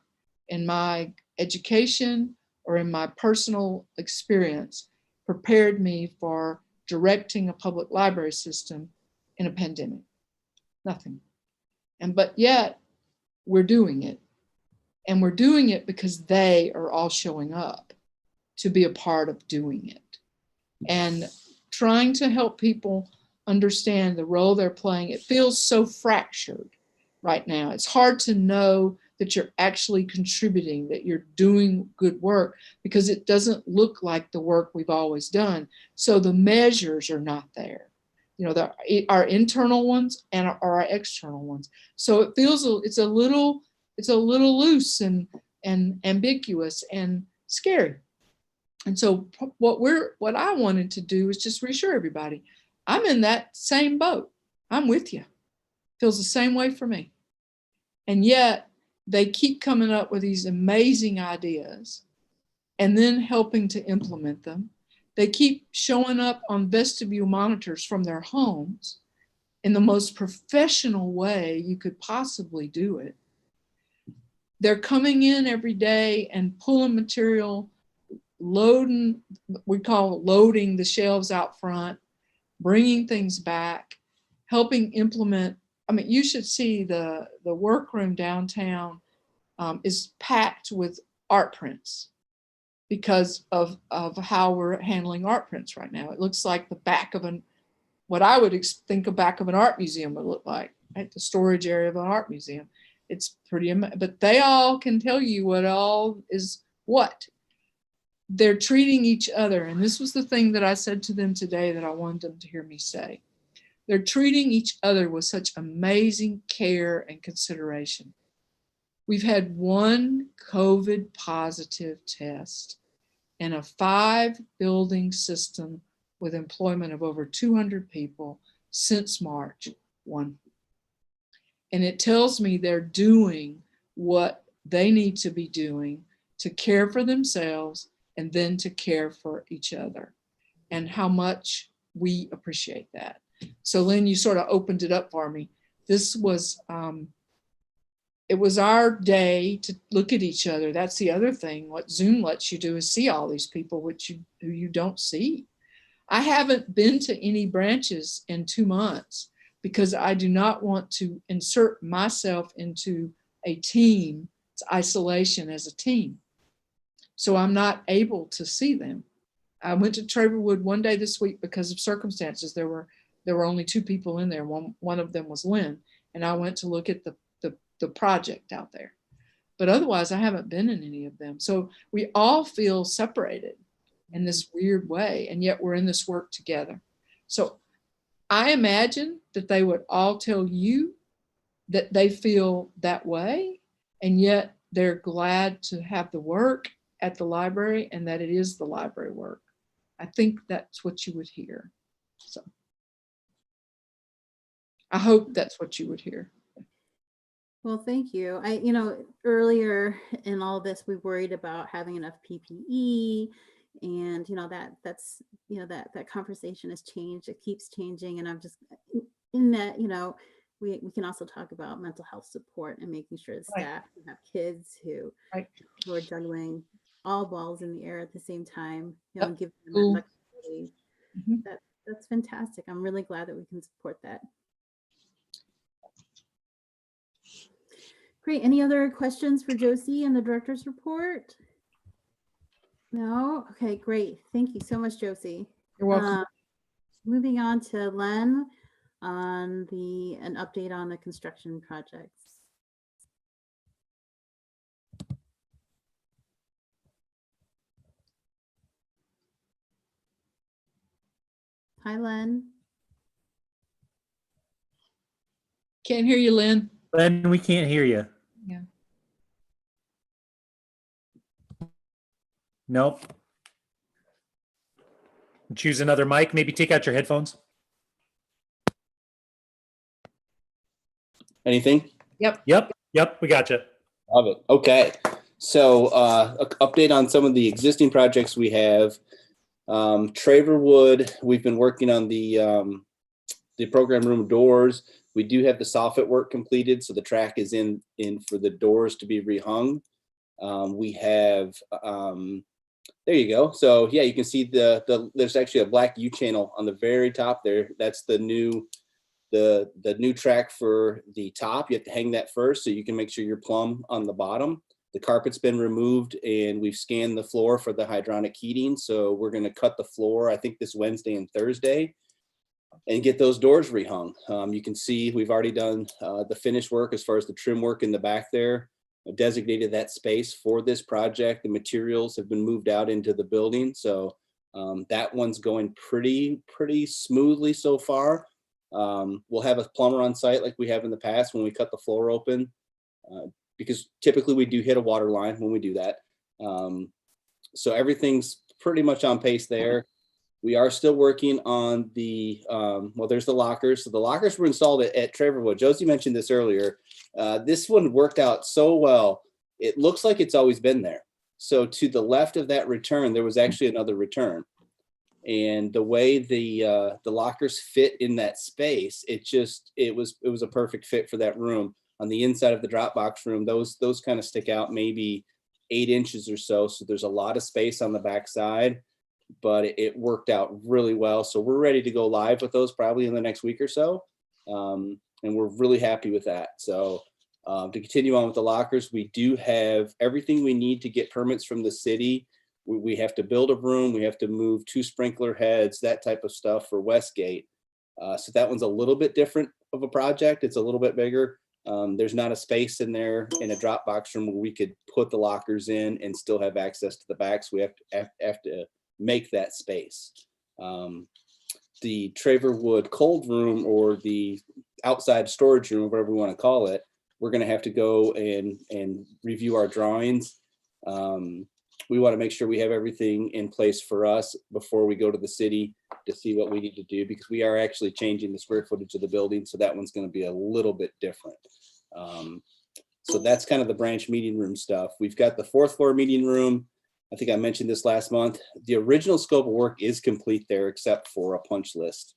in my education or in my personal experience prepared me for directing a public library system in a pandemic. Nothing. But yet we're doing it. And we're doing it because they are all showing up to be a part of doing it. And trying to help people understand the role they're playing. It feels so fractured right now. It's hard to know that you're actually contributing, that you're doing good work, because it doesn't look like the work we've always done. So the measures are not there. Our internal ones and our external ones. So it feels it's a little loose and ambiguous and scary. And so what I wanted to do is just reassure everybody, I'm in that same boat. I'm with you. Feels the same way for me. And yet they keep coming up with these amazing ideas and then helping to implement them. They keep showing up on vestibule monitors from their homes in the most professional way you could possibly do it. They're coming in every day and pulling material, loading the shelves out front, bringing things back, helping implement. I mean, you should see the workroom downtown is packed with art prints. because of how we're handling art prints right now. It looks like the back of what I would think a back of an art museum would look like, at the storage area of an art museum. It's pretty, but they all can tell you what all is what. They're treating each other. And this was the thing that I said to them today that I wanted them to hear me say. They're treating each other with such amazing care and consideration. We've had one COVID positive test in a 5-building system with employment of over 200 people since March 1. And it tells me they're doing what they need to be doing to care for themselves and then to care for each other, and how much we appreciate that. So Lynn, you sort of opened it up for me. This was, it was our day to look at each other. That's the other thing. What Zoom lets you do is see all these people who you don't see. I haven't been to any branches in 2 months because I do not want to insert myself into a team's isolation as a team. So I'm not able to see them. I went to Traverwood one day this week because of circumstances. There were only 2 people in there. One of them was Lynn, and I went to look at the project out there. But otherwise, I haven't been in any of them. So we all feel separated in this weird way, and yet we're in this work together. So I imagine that they would all tell you that they feel that way, and yet they're glad to have the work at the library and that it is the library work. I think that's what you would hear. So I hope that's what you would hear. Well, thank you. Earlier in all this, we worried about having enough PPE, and that conversation has changed. It keeps changing, and I'm just in that. We can also talk about mental health support and making sure the staff who have kids who are juggling all balls in the air at the same time, and give them that flexibility. That's fantastic. I'm really glad that we can support that. Great. Any other questions for Josie and the director's report? No? Okay, great. Thank you so much, Josie. You're welcome. Moving on to Len on an update on the construction projects. Hi, Len. Can't hear you, Lynn. Len, we can't hear you. Yeah. Nope. Choose another mic. Maybe take out your headphones. Anything? Yep. We gotcha. Love it. Okay. So update on some of the existing projects we have. Traverwood, we've been working on the program room doors. We do have the soffit work completed, so the track is in for the doors to be rehung. We have, there you go. So yeah, you can see there's actually a black U channel on the very top there. That's the new track for the top. You have to hang that first so you can make sure you're plumb on the bottom. The carpet's been removed and we've scanned the floor for the hydronic heating. So we're going to cut the floor, I think this Wednesday and Thursday, and get those doors rehung. You can see we've already done the finish work as far as the trim work in the back there. I've designated that space for this project. The materials have been moved out into the building. So that one's going pretty smoothly so far. We'll have a plumber on site like we have in the past when we cut the floor open, because typically we do hit a water line when we do that. So everything's pretty much on pace there. We are still working on the, well, there's the lockers. So the lockers were installed at Traverwood. Josie mentioned this earlier. This one worked out so well. It looks like it's always been there. So to the left of that return, there was actually another return. And the way the lockers fit in that space, it was a perfect fit for that room. On the inside of the Dropbox room, those kind of stick out maybe 8 inches or so. So there's a lot of space on the back side, but it worked out really well. So we're ready to go live with those probably in the next week or so. And we're really happy with that. So to continue on with the lockers, we do have everything we need to get permits from the city. We have to build a room, we have to move 2 sprinkler heads, that type of stuff for Westgate. So that one's a little bit different of a project. It's a little bit bigger. There's not a space in there in a Dropbox room where we could put the lockers in and still have access to the back. So we have to make that space. The Traverwood cold room, or the outside storage room, whatever we want to call it, we're going to have to go and review our drawings. We want to make sure we have everything in place for us before we go to the city to see what we need to do, because we are actually changing the square footage of the building. So that one's going to be a little bit different. So that's kind of the branch meeting room stuff. We've got the 4th floor meeting room. I think I mentioned this last month. The original scope of work is complete there, except for a punch list.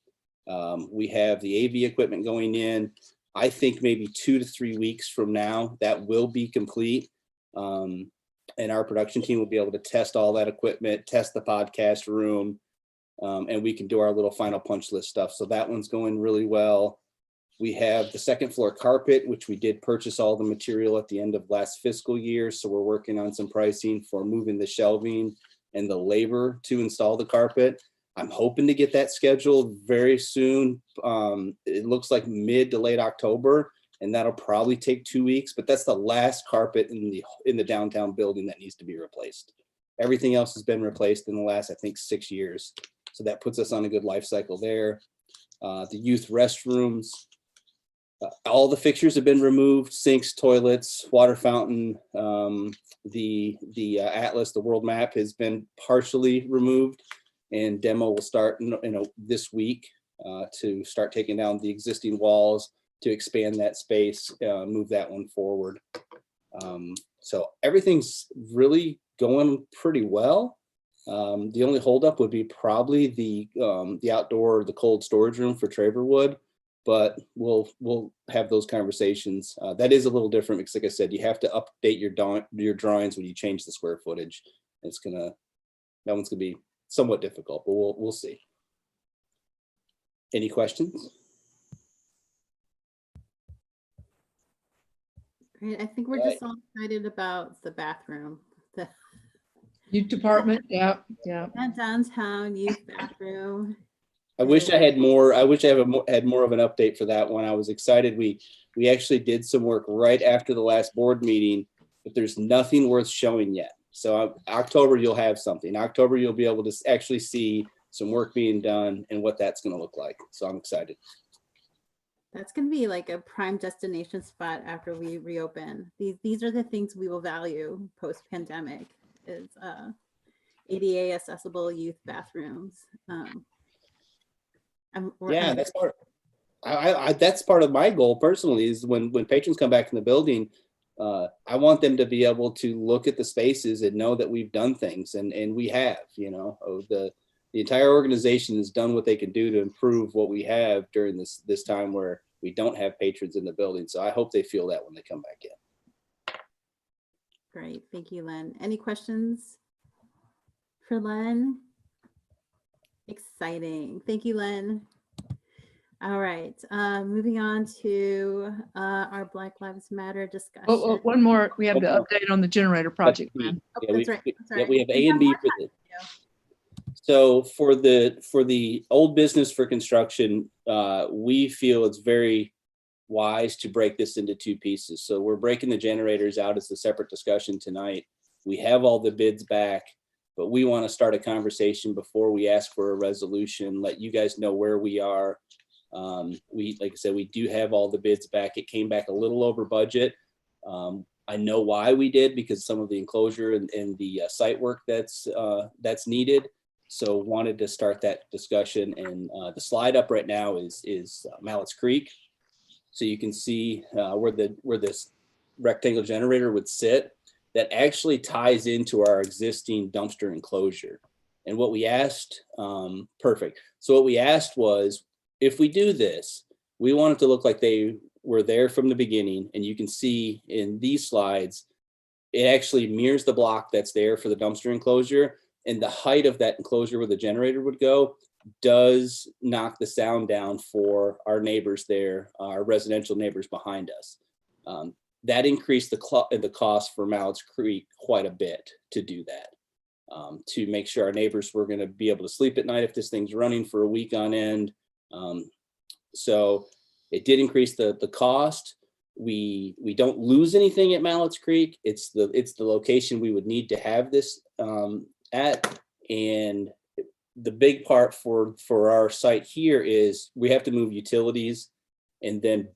We have the AV equipment going in. I think maybe 2 to 3 weeks from now, that will be complete. And our production team will be able to test all that equipment, test the podcast room, and we can do our little final punch list stuff. So that one's going really well. We have the 2nd floor carpet, which we did purchase all the material at the end of last fiscal year. So we're working on some pricing for moving the shelving and the labor to install the carpet. I'm hoping to get that scheduled very soon. It looks like mid to late October, and that'll probably take 2 weeks, but that's the last carpet in the downtown building that needs to be replaced. Everything else has been replaced in the last, I think, 6 years. So that puts us on a good life cycle there. The youth restrooms, all the fixtures have been removed: sinks, toilets, water fountain. The atlas, the world map, has been partially removed, and demo will start this week to start taking down the existing walls to expand that space, move that one forward. So everything's really going pretty well. The only holdup would be probably the outdoor, the cold storage room for Traverwood, but we'll have those conversations. That is a little different because, like I said, you have to update your drawings when you change the square footage. That one's gonna be somewhat difficult, but we'll see. Any questions? Great. I think we're just all excited about the bathroom. The Youth department, yeah. downtown youth bathroom. I wish I had more. I wish I had more of an update for that one. I was excited. We actually did some work right after the last board meeting, but there's nothing worth showing yet. So October, you'll have something. October, you'll be able to actually see some work being done and what that's going to look like. So I'm excited. That's going to be like a prime destination spot after we reopen. These are the things we will value post-pandemic, is ADA accessible youth bathrooms. Yeah, that's part. That's part of my goal personally, is when patrons come back in the building, I want them to be able to look at the spaces and know that we've done things, and we have. The entire organization has done what they can do to improve what we have during this time where we don't have patrons in the building. So I hope they feel that when they come back in. Great, thank you, Len. Any questions for Len? Exciting. Thank you, Len. All right, moving on to our Black Lives Matter discussion. Oh, one more. We have the update on the generator project. Yeah, that's right. Yeah, we have A and B for this. So for the old business for construction, we feel it's very wise to break this into 2 pieces. So we're breaking the generators out as a separate discussion tonight. We have all the bids back, but we want to start a conversation before we ask for a resolution, let you guys know where we are. Like I said, we do have all the bids back. It came back a little over budget. I know why we did, because some of the enclosure and the site work that's needed. So wanted to start that discussion, and the slide up right now is Mallett's Creek. So you can see where this rectangle generator would sit. That actually ties into our existing dumpster enclosure. And what we asked, perfect. So what we asked was, if we do this, we want it to look like they were there from the beginning. And you can see in these slides, it actually mirrors the block that's there for the dumpster enclosure. And the height of that enclosure where the generator would go does knock the sound down for our neighbors there, our residential neighbors behind us. That increased the cost for Mallett's Creek quite a bit to do that. to make sure our neighbors were going to be able to sleep at night if this thing's running for a week on end. So it did increase the cost. We don't lose anything at Mallett's Creek. It's the location we would need to have this at. And the big part for our site here is we have to move utilities and then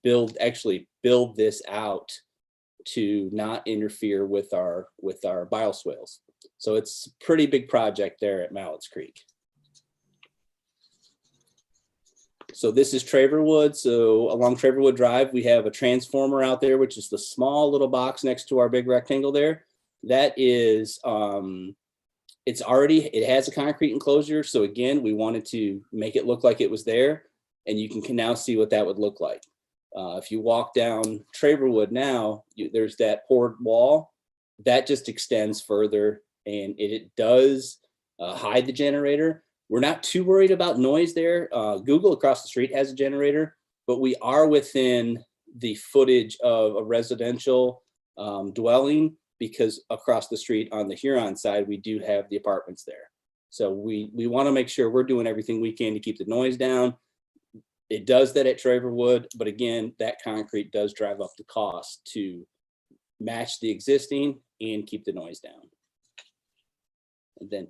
actually build this out to not interfere with our bioswales. So it's a pretty big project there at Mallett's Creek. So this is Traverwood. So along Traverwood Drive, we have a transformer out there, which is the small little box next to our big rectangle there. That is, it has a concrete enclosure. So again, we wanted to make it look like it was there, and you can now see what that would look like. If you walk down Traverwood now, there's that poured wall that just extends further, and it does hide the generator. We're not too worried about noise there. Google across the street has a generator, but we are within the footage of a residential dwelling, because across the street on the Huron side, we do have the apartments there. So we want to make sure we're doing everything we can to keep the noise down. It does that at Traverwood, but again, that concrete does drive up the cost to match the existing and keep the noise down. And then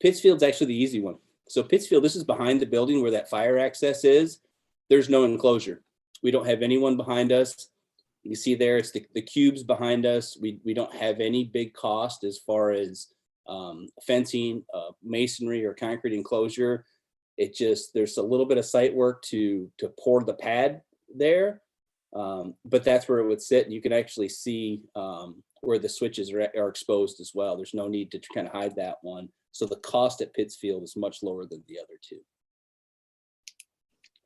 Pittsfield's actually the easy one. So Pittsfield, this is behind the building where that fire access is. There's no enclosure. We don't have anyone behind us. You see there, it's the cubes behind us. We don't have any big cost as far as fencing, masonry, or concrete enclosure. It just, there's a little bit of site work to pour the pad there, but that's where it would sit. And you can actually see where the switches are exposed as well. There's no need to kind of hide that one. So the cost at Pittsfield is much lower than the other two.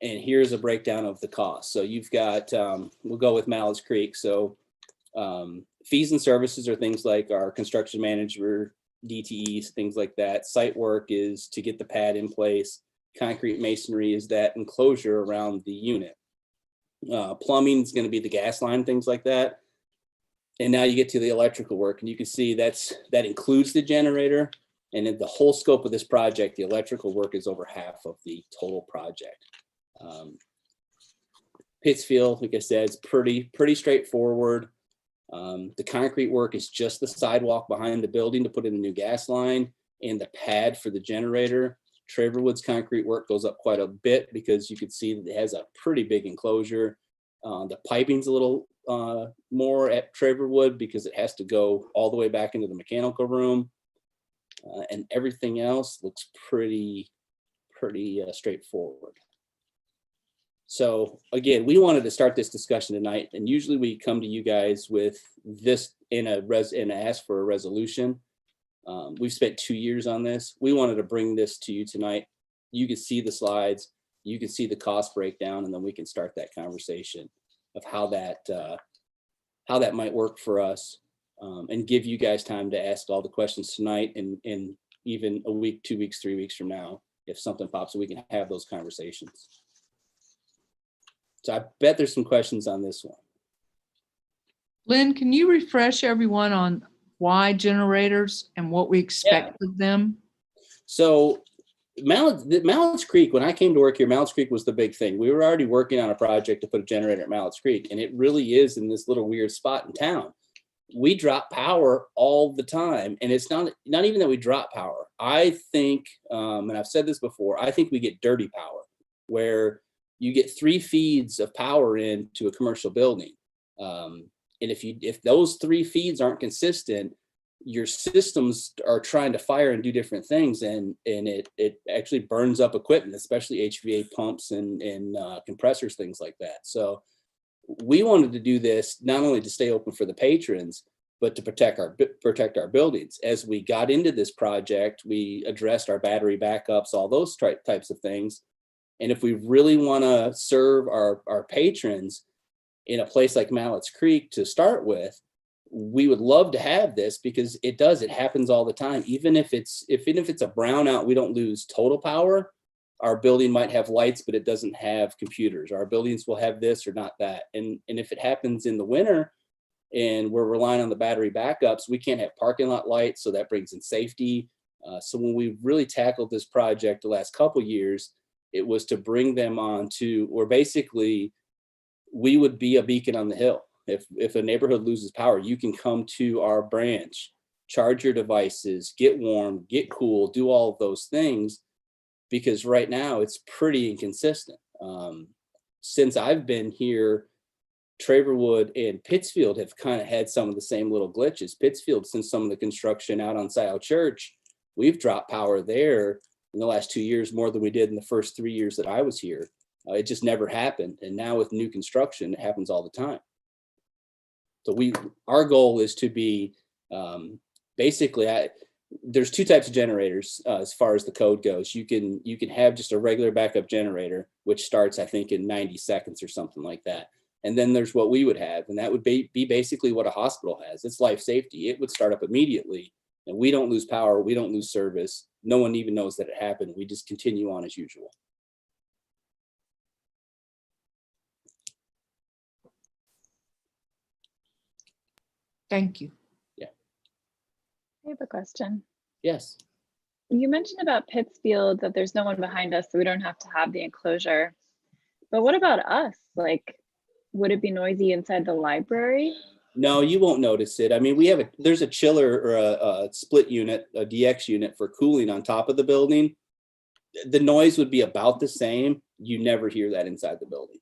And here's a breakdown of the cost. So you've got, we'll go with Mallett's Creek. So fees and services are things like our construction manager, DTEs, things like that. Site work is to get the pad in place. Concrete masonry is that enclosure around the unit. Plumbing is going to be the gas line, things like that. And now you get to the electrical work, and you can see that includes the generator. And in the whole scope of this project, the electrical work is over half of the total project. Pittsfield, like I said, is pretty straightforward. The concrete work is just the sidewalk behind the building to put in the new gas line and the pad for the generator. Traverwood's concrete work goes up quite a bit because you can see that it has a pretty big enclosure. The piping's a little more at Traverwood because it has to go all the way back into the mechanical room. And everything else looks pretty straightforward. So again, we wanted to start this discussion tonight, and usually we come to you guys with this and ask for a resolution. We've spent 2 years on this. We wanted to bring this to you tonight. You can see the slides, you can see the cost breakdown, and then we can start that conversation of how that might work for us, and give you guys time to ask all the questions tonight, and even a week, 2 weeks, 3 weeks from now, if something pops up, we can have those conversations. So I bet there's some questions on this one. Lynn, can you refresh everyone on why generators and what we expect of them? So Mallett's Creek, when I came to work here, Mallett's Creek was the big thing. We were already working on a project to put a generator at Mallett's Creek, and it really is in this little weird spot in town. We drop power all the time, and it's not even that we drop power. I think, and I've said this before, I think we get dirty power, where you get 3 feeds of power into a commercial building. And if those 3 feeds aren't consistent, your systems are trying to fire and do different things, and it actually burns up equipment, especially HVA pumps and compressors, things like that. So we wanted to do this not only to stay open for the patrons, but to protect our buildings. As we got into this project, we addressed our battery backups, all those types of things. And if we really want to serve our patrons in a place like Mallett's Creek to start with, we would love to have this, because it happens all the time. Even if it's a brownout, we don't lose total power. Our building might have lights, but it doesn't have computers. Our buildings will have this or not that. And if it happens in the winter, and we're relying on the battery backups. We can't have parking lot lights, so that brings in safety. So when we really tackled this project the last couple years, it was to bring them on to, or basically we would be a beacon on the hill. If a neighborhood loses power, you can come to our branch, charge your devices, get warm, get cool, do all of those things, because right now it's pretty inconsistent. Since I've been here, Traverwood and Pittsfield have kind of had some of the same little glitches. Pittsfield, since some of the construction out on Scioto Church, we've dropped power there in the last 2 years more than we did in the first 3 years that I was here. It just never happened. And now with new construction, it happens all the time. So our goal is to be basically, there's two types of generators as far as the code goes. You can have just a regular backup generator, which starts, I think, in 90 seconds or something like that. And then there's what we would have, and that would be basically what a hospital has. It's life safety. It would start up immediately, and we don't lose power. We don't lose service. No one even knows that it happened. We just continue on as usual. Thank you. Yeah. I have a question. Yes. You mentioned about Pittsfield that there's no one behind us, so we don't have to have the enclosure. But what about us? Like, would it be noisy inside the library? No, you won't notice it. I mean, there's a chiller or a split unit, a DX unit for cooling on top of the building. The noise would be about the same. You never hear that inside the building.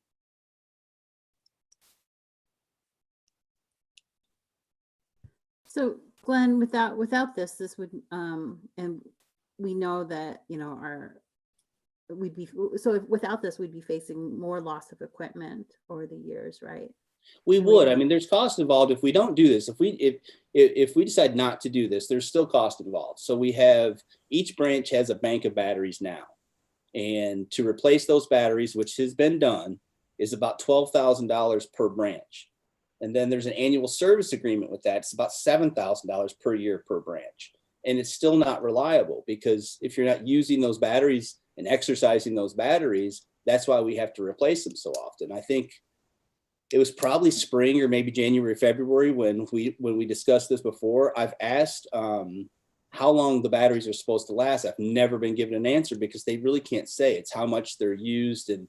So Glenn, without this would, and we know that, you know, without this, we'd be facing more loss of equipment over the years, right? We would. I mean, there's cost involved if we don't do this. If we decide not to do this, there's still cost involved. So each branch has a bank of batteries now. And to replace those batteries, which has been done, is about $12,000 per branch. And then there's an annual service agreement with that. It's about $7,000 per year per branch. And it's still not reliable, because if you're not using those batteries and exercising those batteries, that's why we have to replace them so often. I think it was probably spring or maybe January, February when we discussed this before. I've asked how long the batteries are supposed to last. I've never been given an answer because they really can't say. It's how much they're used, and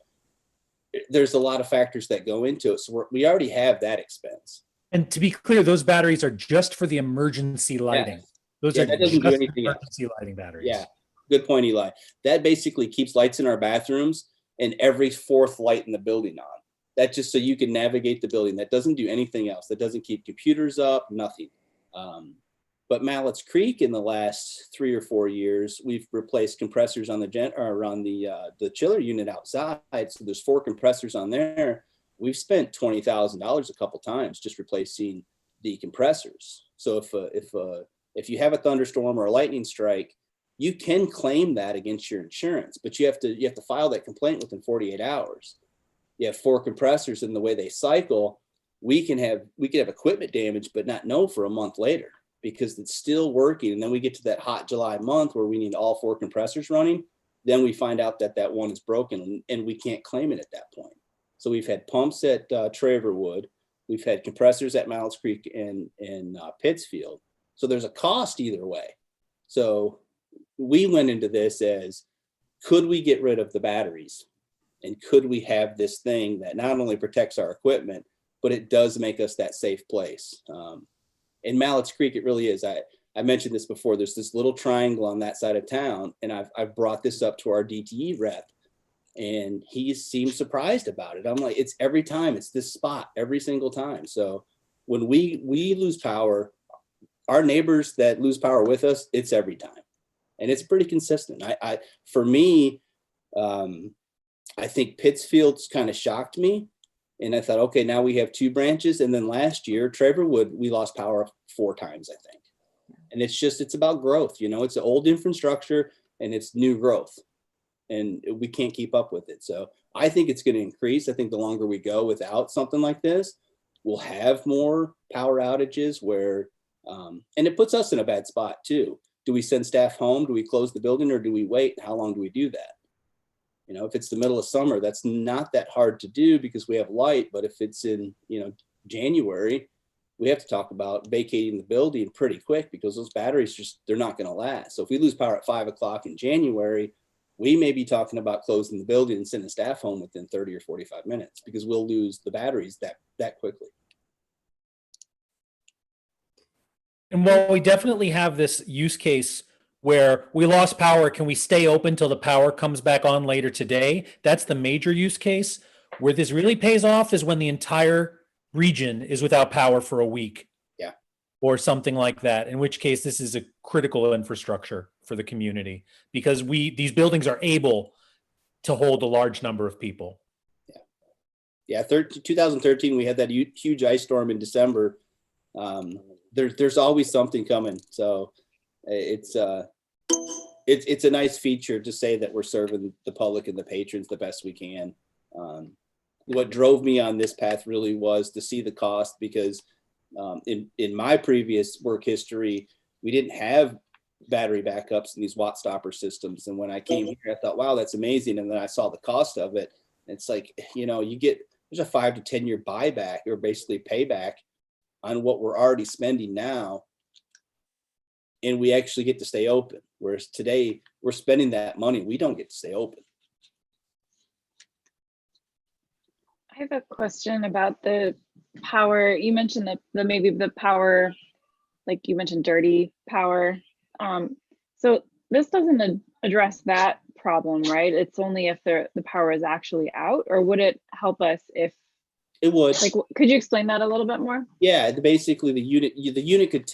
there's a lot of factors that go into it. So we already have that expense. And to be clear, those batteries are just for the emergency lighting. Yeah. Those Yeah, are that doesn't do just anything else. emergency lighting batteries. Yeah, good point, Eli. That basically keeps lights in our bathrooms and every fourth light in the building on. That's just so you can navigate the building. That doesn't do anything else. That doesn't keep computers up, nothing. But Mallett's Creek, in the last 3 or 4 years, we've replaced compressors on the chiller unit outside. So there's 4 compressors on there. We've spent $20,000 a couple times just replacing the compressors. So if you have a thunderstorm or a lightning strike, you can claim that against your insurance, but you have to file that complaint within 48 hours. You have 4 compressors, and the way they cycle, we can have equipment damage, but not know for a month later because it's still working. And then we get to that hot July month where we need all 4 compressors running. Then we find out that one is broken, and we can't claim it at that point. So we've had pumps at Traverwood. We've had compressors at Mallett's Creek and Pittsfield. So there's a cost either way. So we went into this as, could we get rid of the batteries? And could we have this thing that not only protects our equipment, but it does make us that safe place? In Mallett's Creek, it really is. I mentioned this before. There's this little triangle on that side of town, and I've brought this up to our DTE rep, and he seems surprised about it. I'm like, it's every time. It's this spot every single time. So when we lose power, our neighbors that lose power with us, it's every time, and it's pretty consistent. For me, I think Pittsfield's kind of shocked me. And I thought, okay, now we have 2 branches. And then last year, Traverwood, we lost power 4 times, I think. And it's about growth. You know, it's an old infrastructure and it's new growth. And we can't keep up with it. So I think it's going to increase. I think the longer we go without something like this, we'll have more power outages where, and it puts us in a bad spot too. Do we send staff home? Do we close the building, or do we wait? How long do we do that? You know, if it's the middle of summer, that's not that hard to do because we have light. But if it's in, January, we have to talk about vacating the building pretty quick because those batteries just, they're not going to last. So if we lose power at 5 o'clock in January, we may be talking about closing the building and sending staff home within 30 or 45 minutes because we'll lose the batteries that quickly. And while we definitely have this use case where we lost power, can we stay open till the power comes back on later today? That's the major use case. Where this really pays off is when the entire region is without power for a week. Yeah. Or something like that, in which case this is a critical infrastructure for the community because these buildings are able to hold a large number of people. Yeah, 2013, we had that huge ice storm in December. There's always something coming. So it's a nice feature to say that we're serving the public and the patrons the best we can. What drove me on this path really was to see the cost because in my previous work history, we didn't have battery backups in these watt stopper systems. And when I came here, I thought, wow, that's amazing. And then I saw the cost of it. It's like, there's a 5 to 10 year buyback or basically payback on what we're already spending now. And we actually get to stay open. Whereas today we're spending that money. We don't get to stay open. I have a question about the power. You mentioned the maybe the power, like you mentioned dirty power. So this doesn't address that problem, right? It's only if the power is actually out, or would it help us if it would? Like, could you explain that a little bit more? Yeah, basically the unit could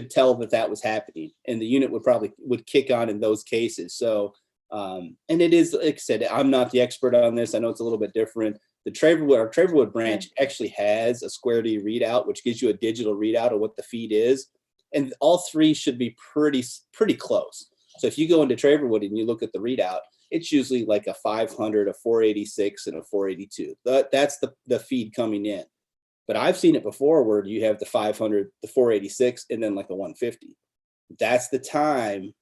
tell that was happening, and the unit would kick on in those cases. So, and it is, like I said, I'm not the expert on this. I know it's a little bit different. Our Traverwood branch actually has a Square D readout, which gives you a digital readout of what the feed is. And all three should be pretty close. So if you go into Traverwood and you look at the readout, it's usually like a 500, a 486, and a 482. That's the feed coming in. But I've seen it before where you have the 500, the 486, and then like a 150. That's the time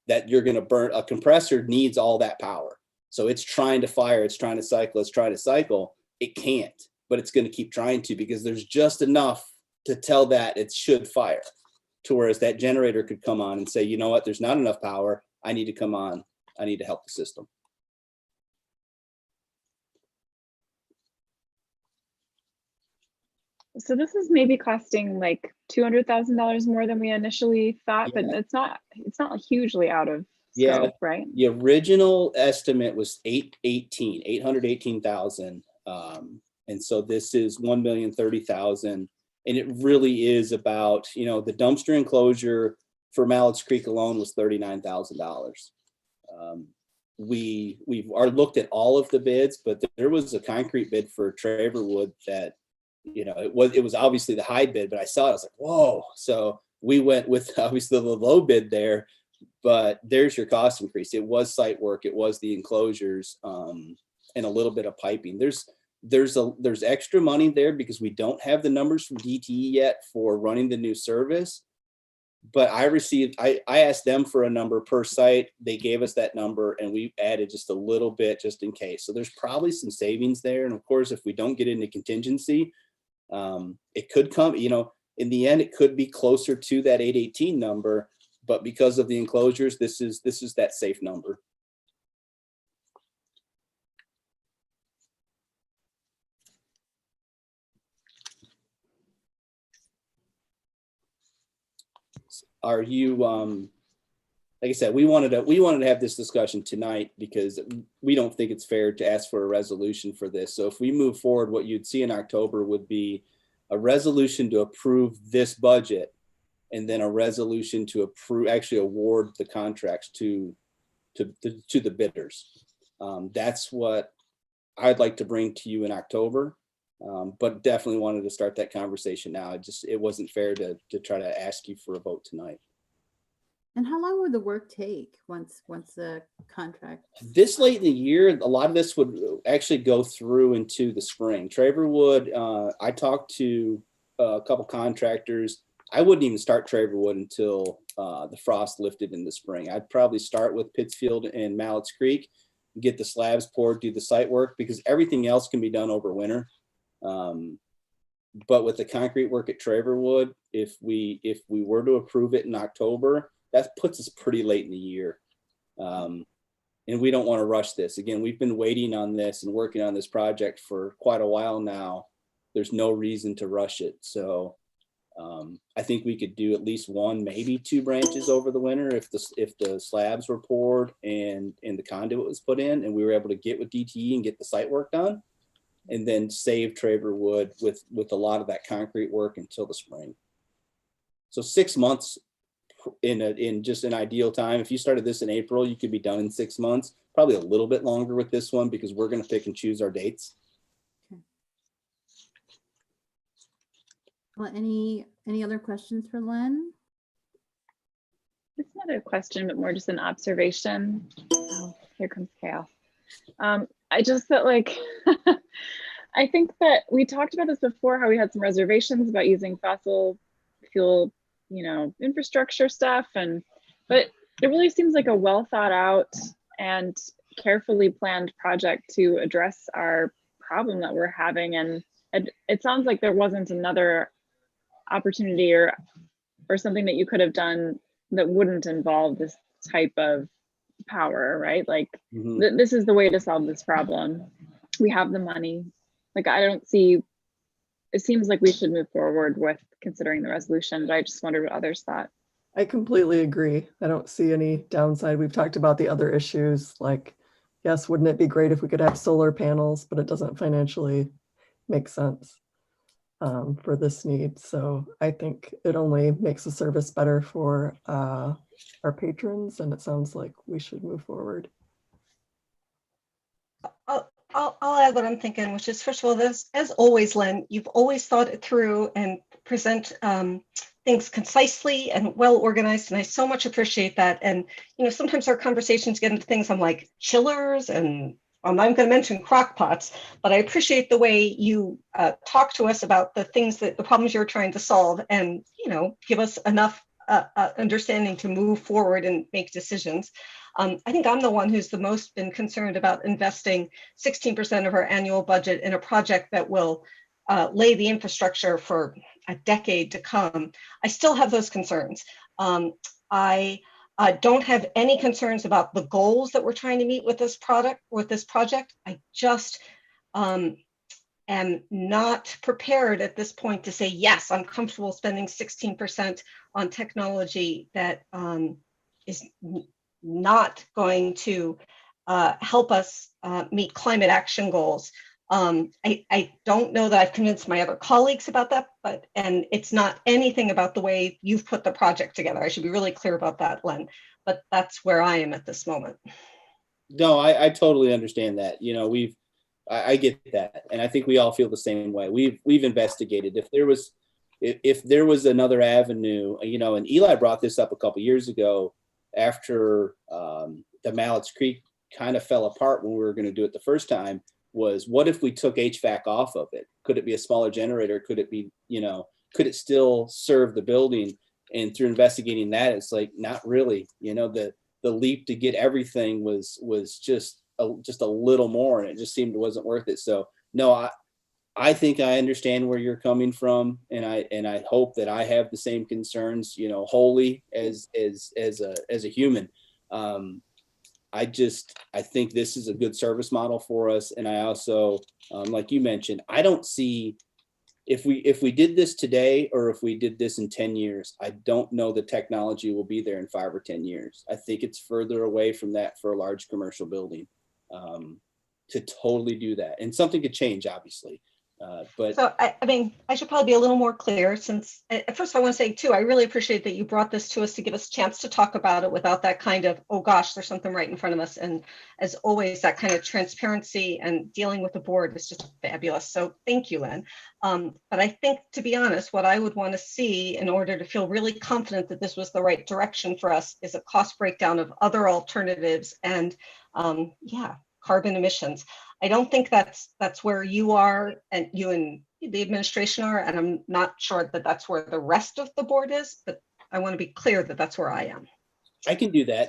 that you're going to burn. A compressor needs all that power. So it's trying to fire, it's trying to cycle. It can't, but it's going to keep trying to because there's just enough to tell that it should fire. To whereas that generator could come on and say, you know what, there's not enough power. I need to come on. I need to help the system. So this is maybe costing like $200,000 more than we initially thought, but it's not hugely out of scope, right? The original estimate was 818,000. And so this is 1,030,000. And it really is about, the dumpster enclosure for Mallett's Creek alone was $39,000. We've looked at all of the bids, but there was a concrete bid for Traverwood that, it was obviously the high bid, but I saw it, I was like, whoa. So we went with obviously the low bid there, but there's your cost increase. It was site work, it was the enclosures, and a little bit of piping. There's extra money there because we don't have the numbers from DTE yet for running the new service. But I asked them for a number per site. They gave us that number and we added just a little bit just in case. So there's probably some savings there. And of course, if we don't get into contingency, it could come, in the end, it could be closer to that 818 number. But because of the enclosures, this is that safe number. Are you, like I said, we wanted to have this discussion tonight because we don't think it's fair to ask for a resolution for this. So if we move forward, what you'd see in October would be a resolution to approve this budget and then a resolution to actually award the contracts to the bidders. That's what I'd like to bring to you in October. But definitely wanted to start that conversation now. It wasn't fair to try to ask you for a vote tonight. And how long would the work take once the contract? This late in the year, a lot of this would actually go through into the spring. Traverwood, I talked to a couple contractors. I wouldn't even start Traverwood until the frost lifted in the spring. I'd probably start with Pittsfield and Mallett's Creek, get the slabs poured, do the site work, because everything else can be done over winter. But with the concrete work at Traverwood, if we were to approve it in October, that puts us pretty late in the year. And we don't want to rush this. Again, we've been waiting on this and working on this project for quite a while now. There's no reason to rush it. So I think we could do at least one, maybe two branches over the winter if the slabs were poured and the conduit was put in, and we were able to get with DTE and get the site work done, and then save Traverwood with a lot of that concrete work until the spring. So 6 months in just an ideal time. If you started this in April, you could be done in 6 months. Probably a little bit longer with this one because we're going to pick and choose our dates. Well, any other questions for Len? It's not a question, but more just an observation. Oh, here comes chaos. I just felt like, I think that we talked about this before, how we had some reservations about using fossil fuel, infrastructure stuff. But it really seems like a well thought out and carefully planned project to address our problem that we're having. And it sounds like there wasn't another opportunity or something that you could have done that wouldn't involve this type of power, right? Like this is the way to solve this problem. We have the money. Like I don't see, it seems like we should move forward with considering the resolution, but I just wondered what others thought. I completely agree. I don't see any downside. We've talked about the other issues, like, yes, wouldn't it be great if we could have solar panels, but it doesn't financially make sense for this need. So I think it only makes the service better for our patrons, and it sounds like we should move forward. I'll add what I'm thinking, which is, first of all, as always, Len, you've always thought it through and present things concisely and well organized, and I so much appreciate that. And sometimes our conversations get into things I'm like chillers, and I'm not going to mention crock pots, but I appreciate the way you talk to us about the things the problems you're trying to solve, and give us enough understanding to move forward and make decisions. I think I'm the one who's the most been concerned about investing 16% of our annual budget in a project that will lay the infrastructure for a decade to come. I still have those concerns. I don't have any concerns about the goals that we're trying to meet with this project. I just am not prepared at this point to say, yes, I'm comfortable spending 16% on technology that is not going to help us meet climate action goals. I don't know that I've convinced my other colleagues about that, and it's not anything about the way you've put the project together. I should be really clear about that, Len, but that's where I am at this moment. No, I totally understand that. I get that. And I think we all feel the same way. We've investigated. If there was another avenue, and Eli brought this up a couple years ago after the Mallett's Creek kind of fell apart when we were going to do it the first time, was what if we took HVAC off of it? Could it be a smaller generator? Could it be, could it still serve the building? And through investigating that, it's like, not really. The leap to get everything was just a little more, and it just seemed it wasn't worth it. So no, I think I understand where you're coming from, and I hope that I have the same concerns, wholly as a human. I think this is a good service model for us, and I also, like you mentioned, I don't see if we did this today or if we did this in 10 years, I don't know the technology will be there in 5 or 10 years. I think it's further away from that for a large commercial building to totally do that, and something could change, obviously. But so I should probably be a little more clear, since at first I want to say too, I really appreciate that you brought this to us to give us a chance to talk about it without that kind of, oh gosh, there's something right in front of us. And as always, that kind of transparency and dealing with the board is just fabulous. So thank you, Len. But I think, to be honest, what I would want to see in order to feel really confident that this was the right direction for us is a cost breakdown of other alternatives and carbon emissions. I don't think that's where you are, and you and the administration are, and I'm not sure that that's where the rest of the board is, but I want to be clear that that's where I am. I can do that.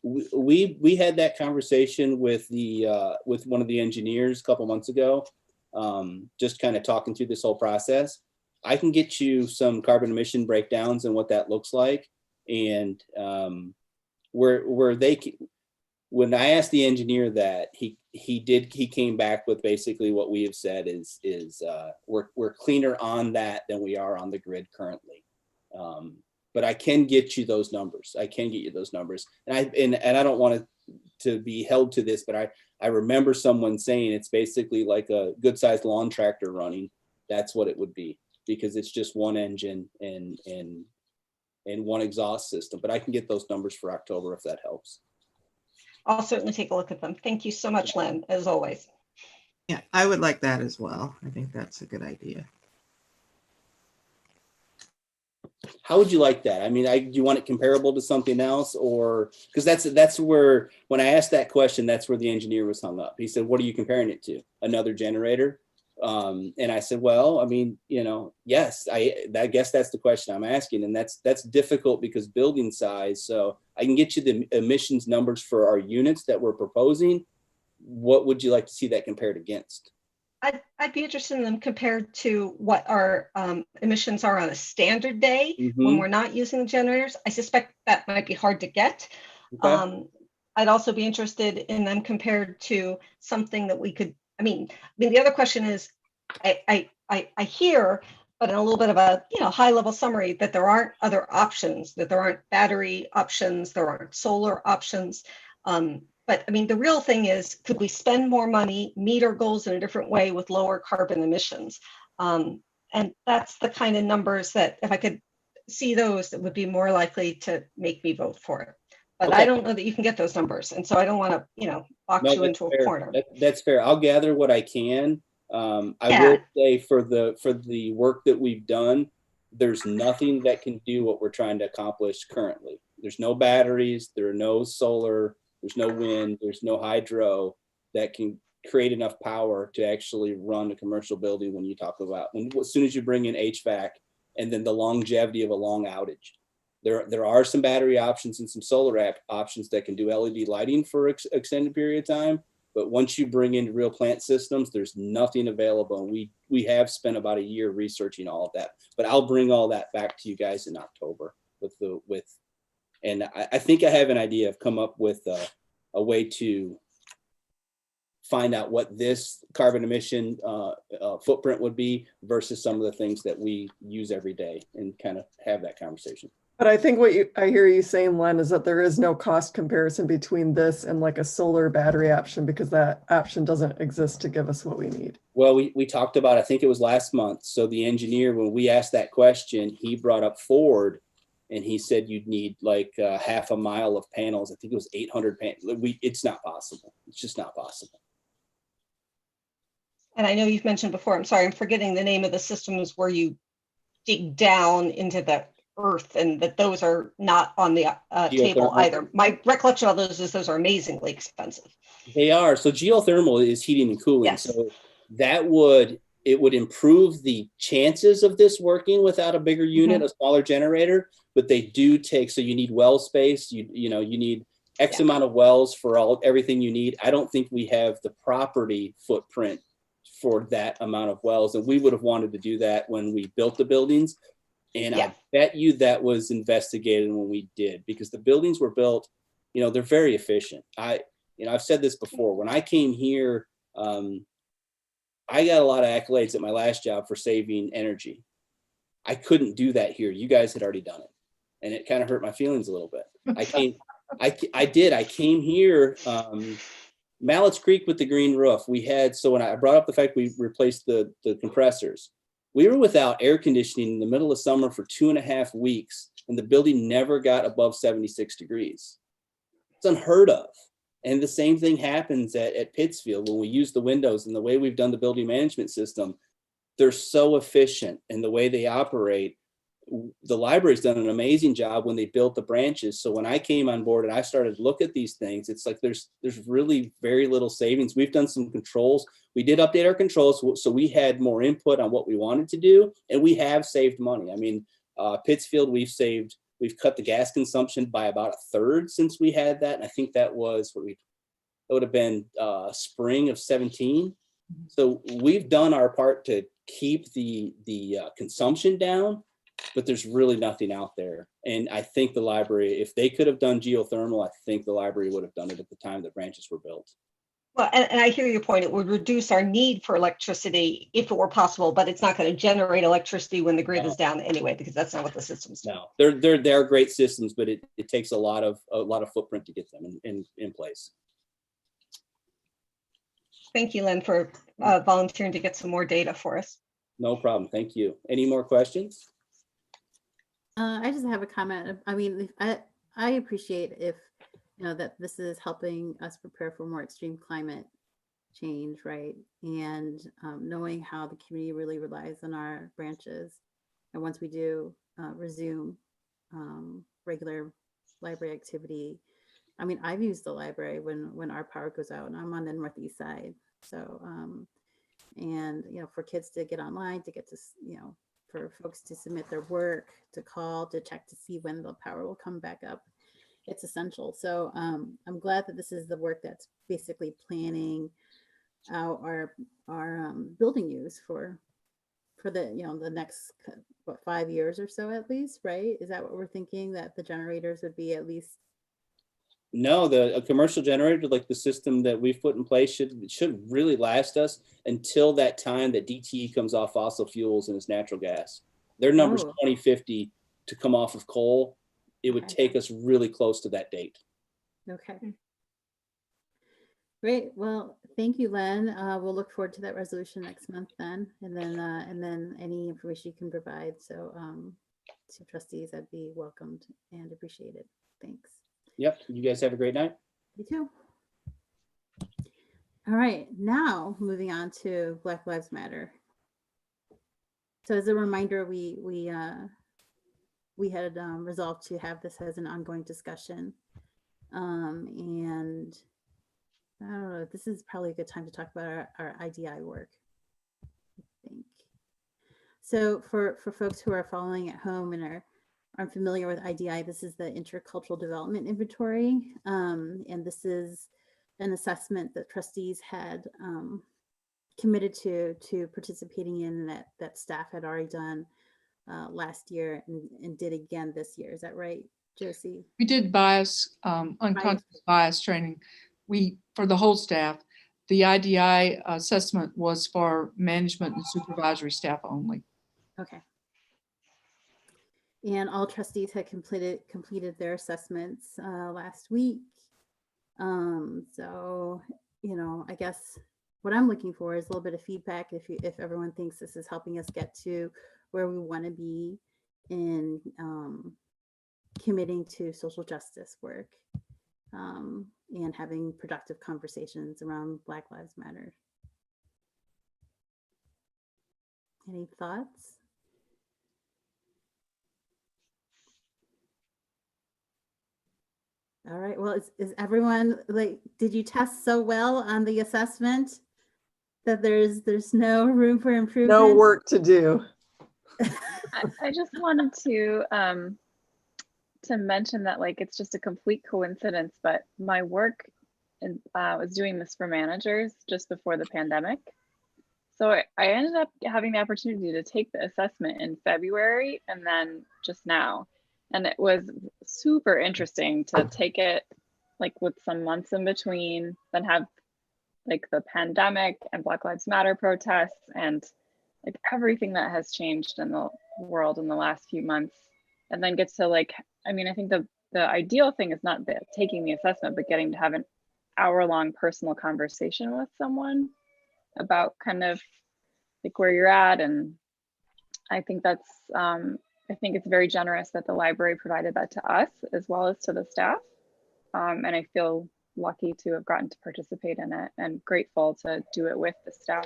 We had that conversation with one of the engineers a couple months ago, just kind of talking through this whole process. I can get you some carbon emission breakdowns and what that looks like. And where they, when I asked the engineer that, he came back with basically what we have said is we're cleaner on that than we are on the grid currently. But I can get you those numbers. I can get you those numbers. And I don't want to be held to this, but I remember someone saying it's basically like a good sized lawn tractor running. That's what it would be, because it's just one engine and one exhaust system. But I can get those numbers for October if that helps. I'll certainly take a look at them. Thank you so much, Len, as always. Yeah, I would like that as well. I think that's a good idea. How would you like that? I mean, do you want it comparable to something else, or because that's where, when I asked that question, that's where the engineer was hung up. He said, "What are you comparing it to? Another generator?" And I said, "Well, I mean, yes, I guess that's the question I'm asking, and that's difficult because building size. So I can get you the emissions numbers for our units that we're proposing. What would you like to see that compared against?" I'd be interested in them compared to what our emissions are on a standard day when we're not using the generators. I suspect that might be hard to get. Okay. I'd also be interested in them compared to something that we could, I mean, the other question is, I hear, but in a little bit of a high level summary, that there aren't other options, that there aren't battery options, there aren't solar options. But I mean, the real thing is, could we spend more money, meet our goals in a different way with lower carbon emissions? And that's the kind of numbers that, if I could see those, that would be more likely to make me vote for it. But Okay. I don't know that you can get those numbers. And so I don't want to, box you into a corner. That's fair. I'll gather what I can. I will say for the work that we've done, there's nothing that can do what we're trying to accomplish currently. There's no batteries, there are no solar, there's no wind, there's no hydro that can create enough power to actually run a commercial building. When you talk about, as soon as you bring in HVAC and then the longevity of a long outage, there are some battery options and some solar options that can do LED lighting for extended period of time. But once you bring in real plant systems, there's nothing available. And we have spent about a year researching all of that. But I'll bring all that back to you guys in October and I think I have an idea. I've come up with a way to find out what this carbon emission footprint would be versus some of the things that we use every day, and kind of have that conversation. But I think what I hear you saying, Len, is that there is no cost comparison between this and like a solar battery option, because that option doesn't exist to give us what we need. Well, we talked about, I think it was last month. So the engineer, when we asked that question, he brought up Ford, and he said you'd need like half a mile of panels. I think it was 800 panels. It's not possible. It's just not possible. And I know you've mentioned before, I'm sorry, I'm forgetting the name of the systems where you dig down into the earth, and that those are not on the table either. My recollection of those is those are amazingly expensive. They are. So geothermal is heating and cooling. Yes. So it would improve the chances of this working without a bigger unit, a smaller generator, but they do take, so you need well space, you need X amount of wells for everything you need. I don't think we have the property footprint for that amount of wells, and we would have wanted to do that when we built the buildings. And I bet you that was investigated when we did, because the buildings were built, they're very efficient. I've said this before. When I came here, I got a lot of accolades at my last job for saving energy. I couldn't do that here. You guys had already done it, and it kind of hurt my feelings a little bit. I came here, Mallett's Creek with the green roof. When I brought up the fact we replaced the compressors, we were without air conditioning in the middle of summer for 2.5 weeks, and the building never got above 76 degrees. It's unheard of. And the same thing happens at Pittsfield when we use the windows, and the way we've done the building management system. They're so efficient in the way they operate. The library's done an amazing job when they built the branches. So when I came on board and I started to look at these things, it's like there's really very little savings. We've done some controls. We did update our controls, so we had more input on what we wanted to do, and we have saved money. I mean, Pittsfield, we've cut the gas consumption by about 1/3 since we had that. And I think that would have been spring of 17. So we've done our part to keep the consumption down, but there's really nothing out there. And I think the library, if they could have done geothermal, I think the library would have done it at the time the branches were built. Well, and I hear your point. It would reduce our need for electricity if it were possible, but it's not going to generate electricity when the grid is down anyway, because that's not what the systems do. No, they're great systems, but it takes a lot of footprint to get them in place. Thank you, Lynn, for volunteering to get some more data for us. No problem. Thank you. Any more questions? I just have a comment. I mean, I appreciate if, that this is helping us prepare for more extreme climate change, right? And knowing how the community really relies on our branches. And once we do resume regular library activity, I mean, I've used the library when our power goes out, and I'm on the northeast side. So, and, for kids to get online, to get to, for folks to submit their work, to call, to check to see when the power will come back up. It's essential. So I'm glad that this is the work that's basically planning out our building use for the, the next, 5 years or so at least, right? Is that what we're thinking, that the generators would be at least? No, a commercial generator, like the system that we've put in place, should really last us until that time that DTE comes off fossil fuels and it's natural gas. Their number's 2050 to come off of coal. It would take us really close to that date. Okay. Great. Well, thank you, Len. We'll look forward to that resolution next month then, and then any information you can provide. So to trustees, that'd be welcomed and appreciated. Thanks. Yep. You guys have a great night. You too. All right. Now moving on to Black Lives Matter. So as a reminder, we had resolved to have this as an ongoing discussion. And I don't know, this is probably a good time to talk about our IDI work, I think. So for folks who are following at home and are unfamiliar with IDI, this is the Intercultural Development Inventory. And this is an assessment that trustees had committed to participating in, that staff had already done last year and did again this year. Is that right, Josie? We did unconscious bias training. For the whole staff. The IDI assessment was for management and supervisory staff only. Okay. And all trustees had completed their assessments last week. So, I guess what I'm looking for is a little bit of feedback if everyone thinks this is helping us get to where we want to be in committing to social justice work and having productive conversations around Black Lives Matter. Any thoughts? All right, well, is everyone, did you test so well on the assessment that there's no room for improvement? No work to do. I just wanted to mention that it's just a complete coincidence, but my work was doing this for managers just before the pandemic. So I ended up having the opportunity to take the assessment in February and then just now. And it was super interesting to take it with some months in between, then have the pandemic and Black Lives Matter protests and everything that has changed in the world in the last few months. And then get to I think the ideal thing is not taking the assessment, but getting to have an hour-long personal conversation with someone about kind of where you're at. And I think that's, I think it's very generous that the library provided that to us as well as to the staff. And I feel lucky to have gotten to participate in it and grateful to do it with the staff.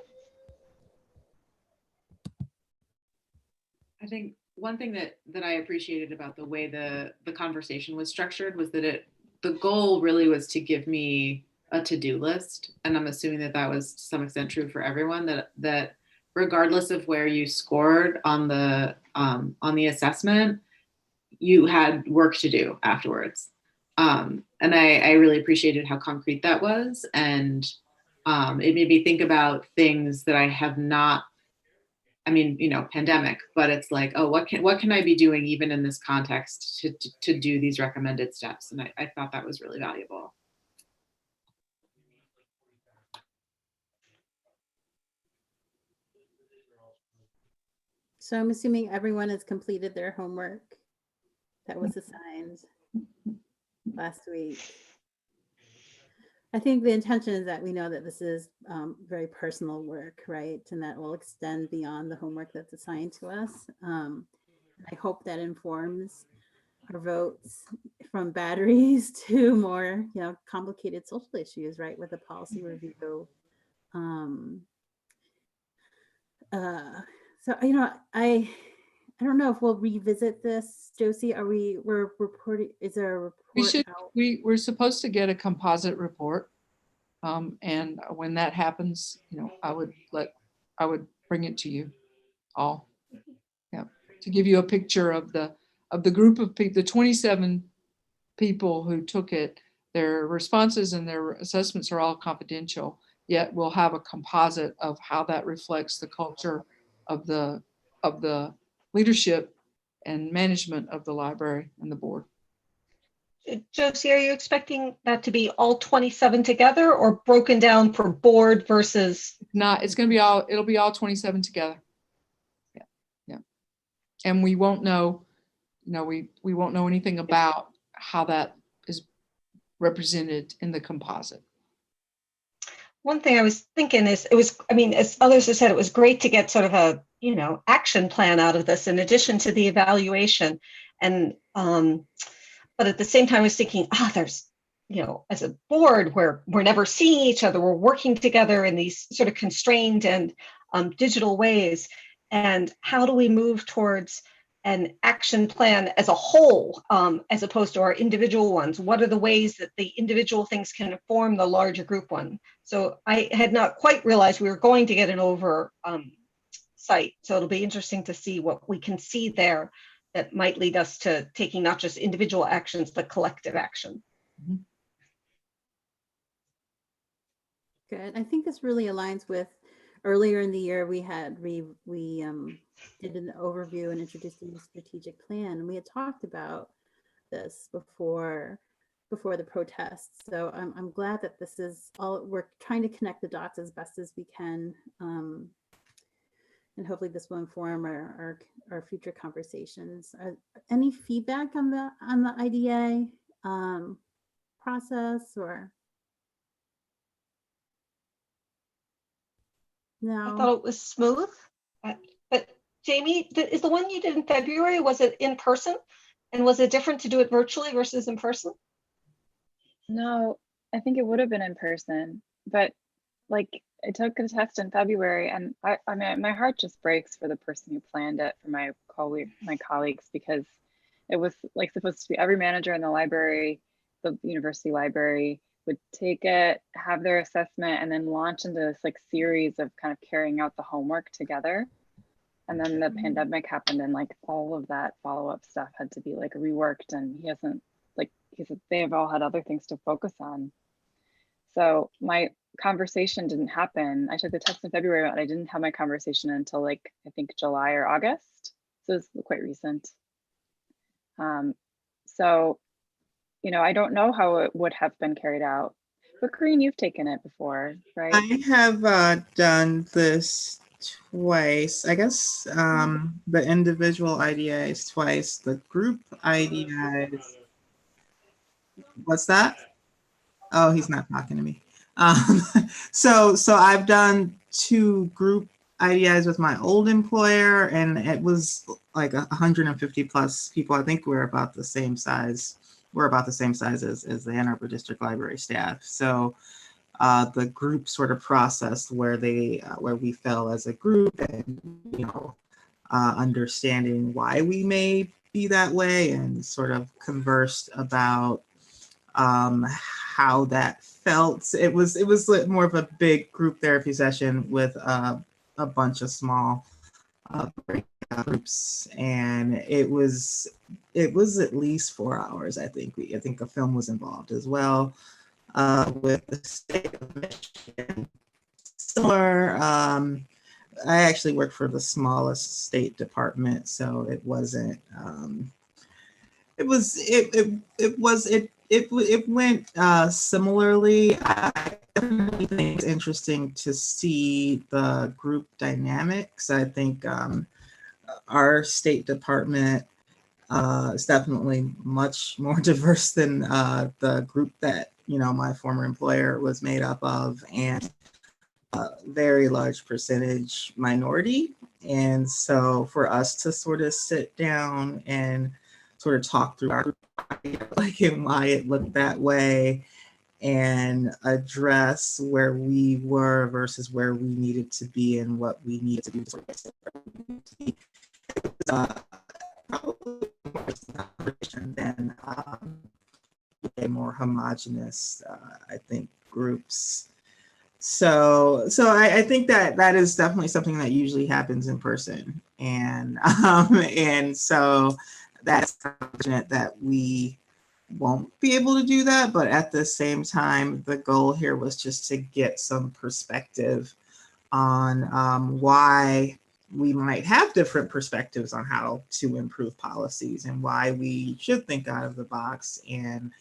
I think one thing that I appreciated about the way the conversation was structured was that the goal really was to give me a to-do list. And I'm assuming that was to some extent true for everyone, that regardless of where you scored on the assessment, you had work to do afterwards. And I really appreciated how concrete that was. And It made me think about things that I have not, I mean, you know, pandemic, but it's like, oh, what can I be doing even in this context to do these recommended steps? And I thought that was really valuable. So I'm assuming everyone has completed their homework that was assigned last week. I think the intention is that we know that this is very personal work, right? And that will extend beyond the homework that's assigned to us. I hope that informs our votes from batteries to more, you know, complicated social issues, right? With a policy review. So, you know, I don't know if we'll revisit this, Josie. We're reporting, is there a report out? We're supposed to get a composite report. And when that happens, you know, I would bring it to you all. Yeah. To give you a picture of the group of people, the 27 people who took it. Their responses and their assessments are all confidential, yet we'll have a composite of how that reflects the culture of the leadership and management of the library and the board. Josie, are you expecting that to be all 27 together or broken down per board versus? Not, it's going to be all, it'll be all 27 together. Yeah. Yeah. And we won't know, you know, we won't know anything about how that is represented in the composite. One thing I was thinking is I mean, as others have said, it was great to get sort of a, you know, action plan out of this in addition to the evaluation. And, but at the same time, I was thinking, there's, you know, as a board, we're never seeing each other. We're working together in these sort of constrained and digital ways. And how do we move towards an action plan as a whole, as opposed to our individual ones? What are the ways that the individual things can inform the larger group one? So I had not quite realized we were going to get an oversight. So it'll be interesting to see what we can see there that might lead us to taking not just individual actions, but collective action. Mm-hmm. Good. I think this really aligns with earlier in the year we did an overview and introduced a new strategic plan, and we had talked about this before the protests. So I'm glad that this is all, we're trying to connect the dots as best as we can, and hopefully this will inform our future conversations. Any feedback on the IDA process or? No. I thought it was smooth, but Jamie, is the one you did in February, was it in person? And was it different to do it virtually versus in person? No, I think it would have been in person, but like I took a test in February, and I mean, my heart just breaks for the person who planned it, for my colleagues, because it was like supposed to be every manager in the library, the university library, would take it, have their assessment, and then launch into this like series of kind of carrying out the homework together. And then the pandemic happened, and like all of that follow-up stuff had to be like reworked, and they've all had other things to focus on. So my conversation didn't happen. I took the test in February, but I didn't have my conversation until like, I think July or August. So it's quite recent. So, you know, I don't know how it would have been carried out. But Corinne, you've taken it before, right? I have done this twice. I guess the individual IDIs twice, the group IDIs. What's that? Oh, he's not talking to me. So I've done 2 group IDIs with my old employer, and it was like 150 plus people. I think we're about the same size. We're about the same size as the Ann Arbor District Library staff. So the group sort of process where we fell as a group, and you know, understanding why we may be that way, and sort of conversed about how that felt. It was more of a big group therapy session with a bunch of small groups, and it was at least 4 hours. I think a film was involved as well. with the state of Michigan. Similar, I actually worked for the smallest state department, so it wasn't. It went similarly. I definitely think it's interesting to see the group dynamics. I think our state department is definitely much more diverse than the group that my former employer was made up of, and a very large percentage minority. And so for us to sort of sit down and sort of talk through our group, like, and why it looked that way, and address where we were versus where we needed to be and what we needed to do to sort of probably more than a more homogenous, I think, groups. So I think that is definitely something that usually happens in person, and so that's unfortunate that we won't be able to do that. But at the same time, the goal here was just to get some perspective on why we might have different perspectives on how to improve policies and why we should think out of the box and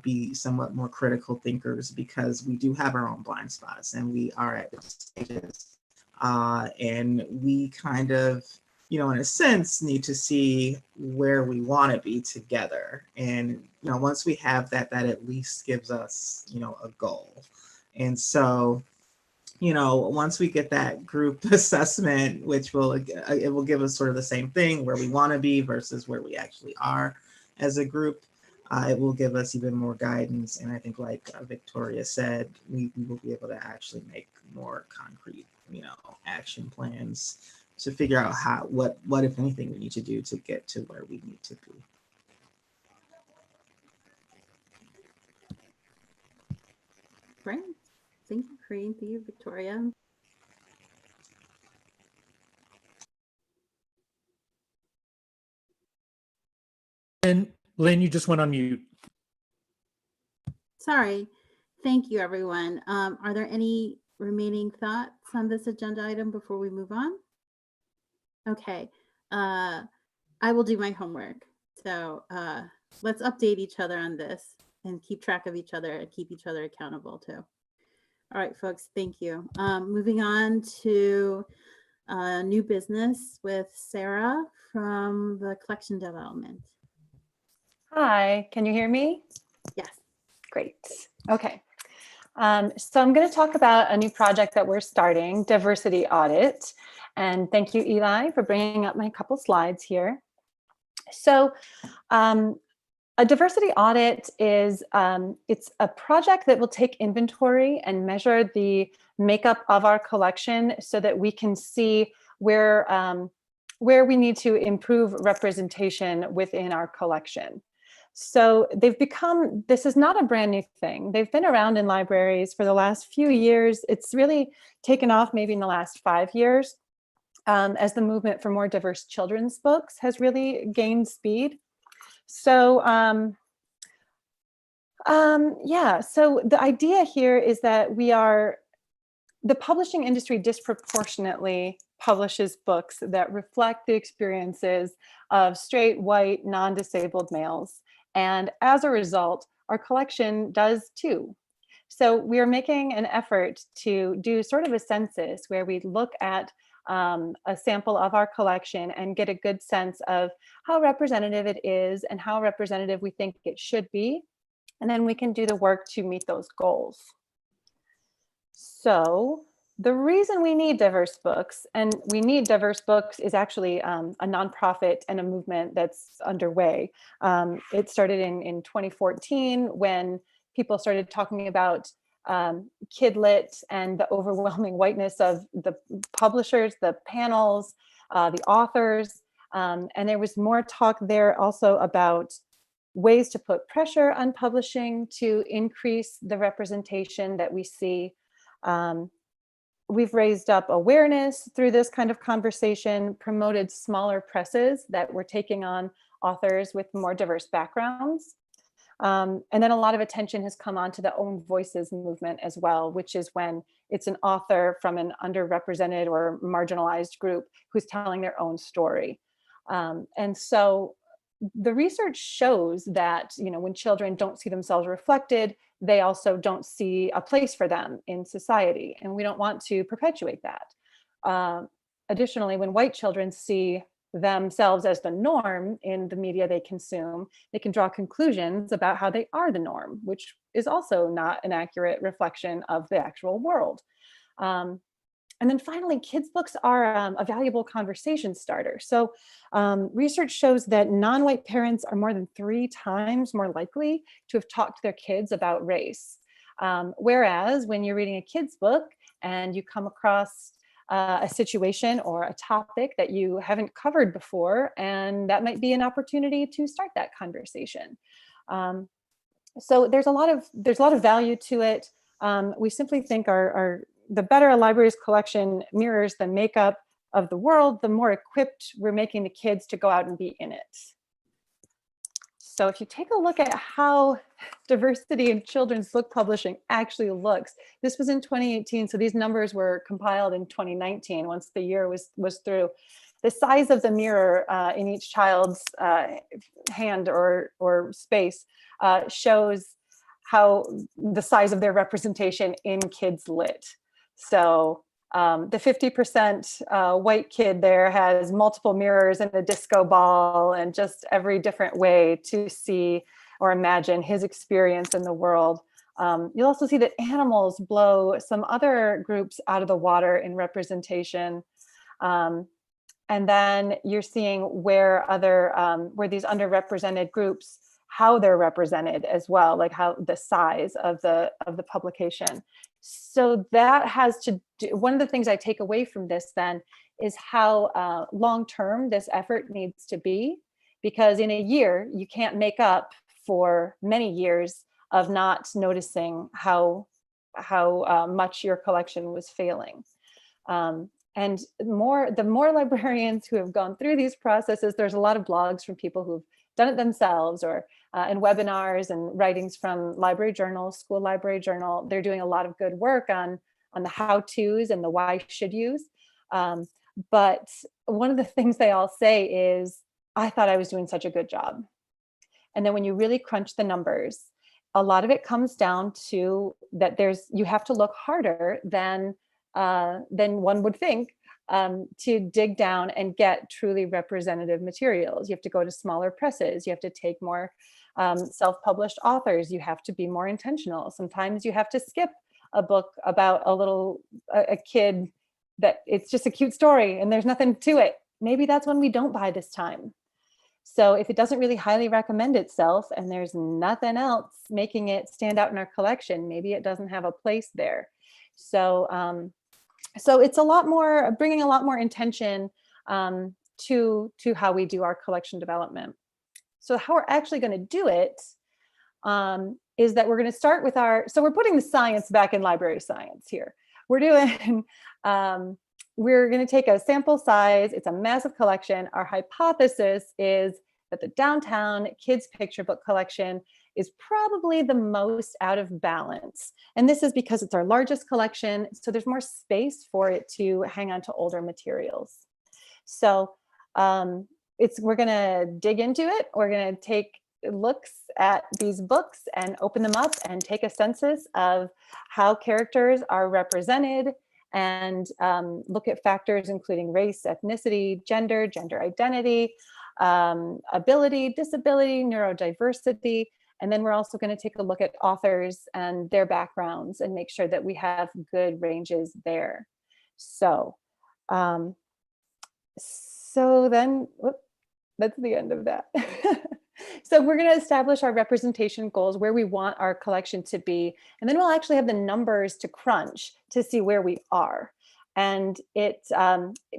be somewhat more critical thinkers, because we do have our own blind spots and we are at stages. And we kind of, in a sense, need to see where we want to be together. And, once we have that, that at least gives us, a goal. And so, once we get that group assessment, which it will give us sort of the same thing, where we want to be versus where we actually are as a group. It will give us even more guidance. And I think, like Victoria said, we will be able to actually make more concrete, action plans to figure out what if anything we need to do to get to where we need to be. Great. Thank you, Corinne. Thank you, Victoria. And Lynn, you just went on mute. Sorry. Thank you, everyone. Are there any remaining thoughts on this agenda item before we move on? Okay. I will do my homework. So let's update each other on this and keep track of each other and keep each other accountable too. All right, folks, thank you. Moving on to new business with Sarah from the collection development. Hi, can you hear me? Yes. Great. Okay. So I'm going to talk about a new project that we're starting, diversity audit. And thank you, Eli, for bringing up my couple slides here. So a diversity audit is it's a project that will take inventory and measure the makeup of our collection so that we can see where we need to improve representation within our collection. So this is not a brand new thing. They've been around in libraries for the last few years. It's really taken off maybe in the last 5 years as the movement for more diverse children's books has really gained speed. So so the idea here is that the publishing industry disproportionately publishes books that reflect the experiences of straight, white, non-disabled males. And as a result, our collection does too. So we are making an effort to do sort of a census where we look at a sample of our collection and get a good sense of how representative it is and how representative we think it should be. And then we can do the work to meet those goals. So the reason we need diverse books, and we need diverse books, is actually a nonprofit and a movement that's underway. It started in 2014 when people started talking about kidlit and the overwhelming whiteness of the publishers, the panels, the authors. And there was more talk there also about ways to put pressure on publishing to increase the representation that we see. We've raised up awareness through this kind of conversation, promoted smaller presses that were taking on authors with more diverse backgrounds. And then a lot of attention has come onto the Own Voices movement as well, which is when it's an author from an underrepresented or marginalized group who's telling their own story. And so the research shows that, you know, when children don't see themselves reflected, they also don't see a place for them in society. And we don't want to perpetuate that. Additionally, when white children see themselves as the norm in the media they consume, they can draw conclusions about how they are the norm, which is also not an accurate reflection of the actual world. And then finally, kids' books are a valuable conversation starter. So research shows that non-white parents are more than 3 times more likely to have talked to their kids about race. Whereas when you're reading a kid's book and you come across a situation or a topic that you haven't covered before, and that might be an opportunity to start that conversation. So there's a lot of value to it. We simply think the better a library's collection mirrors the makeup of the world, the more equipped we're making the kids to go out and be in it. So if you take a look at how diversity in children's book publishing actually looks, this was in 2018, so these numbers were compiled in 2019 once the year was through. The size of the mirror in each child's hand or space shows how the size of their representation in Kids Lit. So the 50% white kid there has multiple mirrors and a disco ball and just every different way to see or imagine his experience in the world. You'll also see that animals blow some other groups out of the water in representation. And then you're seeing where these underrepresented groups, how they're represented as well, like how the size of the publication. So that has to do, one of the things I take away from this then is how long-term this effort needs to be, because in a year, you can't make up for many years of not noticing how much your collection was failing. And the more librarians who have gone through these processes, there's a lot of blogs from people who've done it themselves, or in webinars and writings from library journals, school library journal. They're doing a lot of good work on the how-tos and the why should yous. But one of the things they all say is, I thought I was doing such a good job. And then when you really crunch the numbers, a lot of it comes down to that you have to look harder than one would think to dig down and get truly representative materials. You have to go to smaller presses. You have to take more self-published authors. You have to be more intentional. Sometimes you have to skip a book about a kid that it's just a cute story and there's nothing to it. Maybe that's when we don't buy this time. So if it doesn't really highly recommend itself and there's nothing else making it stand out in our collection, maybe it doesn't have a place there. So so it's bringing a lot more intention to how we do our collection development. So how we're actually going to do it is that we're going to start with so we're putting the science back in library science here. We're going to take a sample size. It's a massive collection. Our hypothesis is that the downtown kids picture book collection is probably the most out of balance. And this is because it's our largest collection, so there's more space for it to hang on to older materials. So we're gonna dig into it. We're gonna take looks at these books and open them up and take a census of how characters are represented and look at factors including race, ethnicity, gender identity, ability, disability, neurodiversity. And then we're also going to take a look at authors and their backgrounds and make sure that we have good ranges there. So, then, that's the end of that. So we're going to establish our representation goals, where we want our collection to be, and then we'll actually have the numbers to crunch to see where we are. And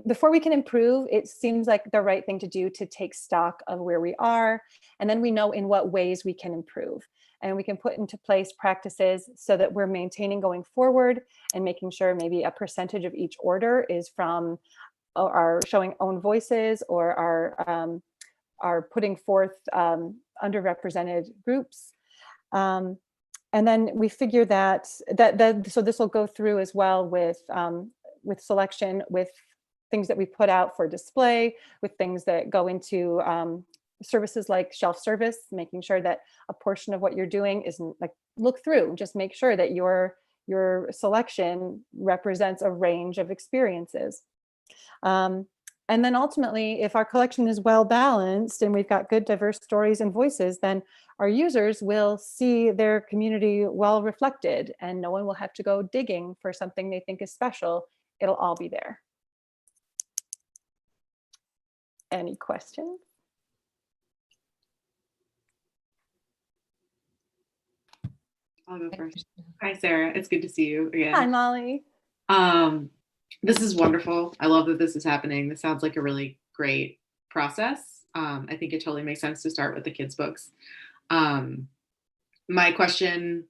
before we can improve, it seems like the right thing to do to take stock of where we are. And then we know in what ways we can improve. And we can put into place practices so that we're maintaining going forward and making sure maybe a percentage of each order is from our showing own voices or our putting forth underrepresented groups. And then we figure that so this will go through as well with selection, with things that we put out for display, with things that go into services like shelf service, making sure that a portion of what you're doing isn't like look through, just make sure that your selection represents a range of experiences. And then ultimately, if our collection is well balanced and we've got good diverse stories and voices, then our users will see their community well reflected, and no one will have to go digging for something they think is special. It'll all be there. Any questions? I'll go first. Hi, Sarah. It's good to see you again. Hi, Molly. This is wonderful. I love that this is happening. This sounds like a really great process. I think it totally makes sense to start with the kids' books. My question,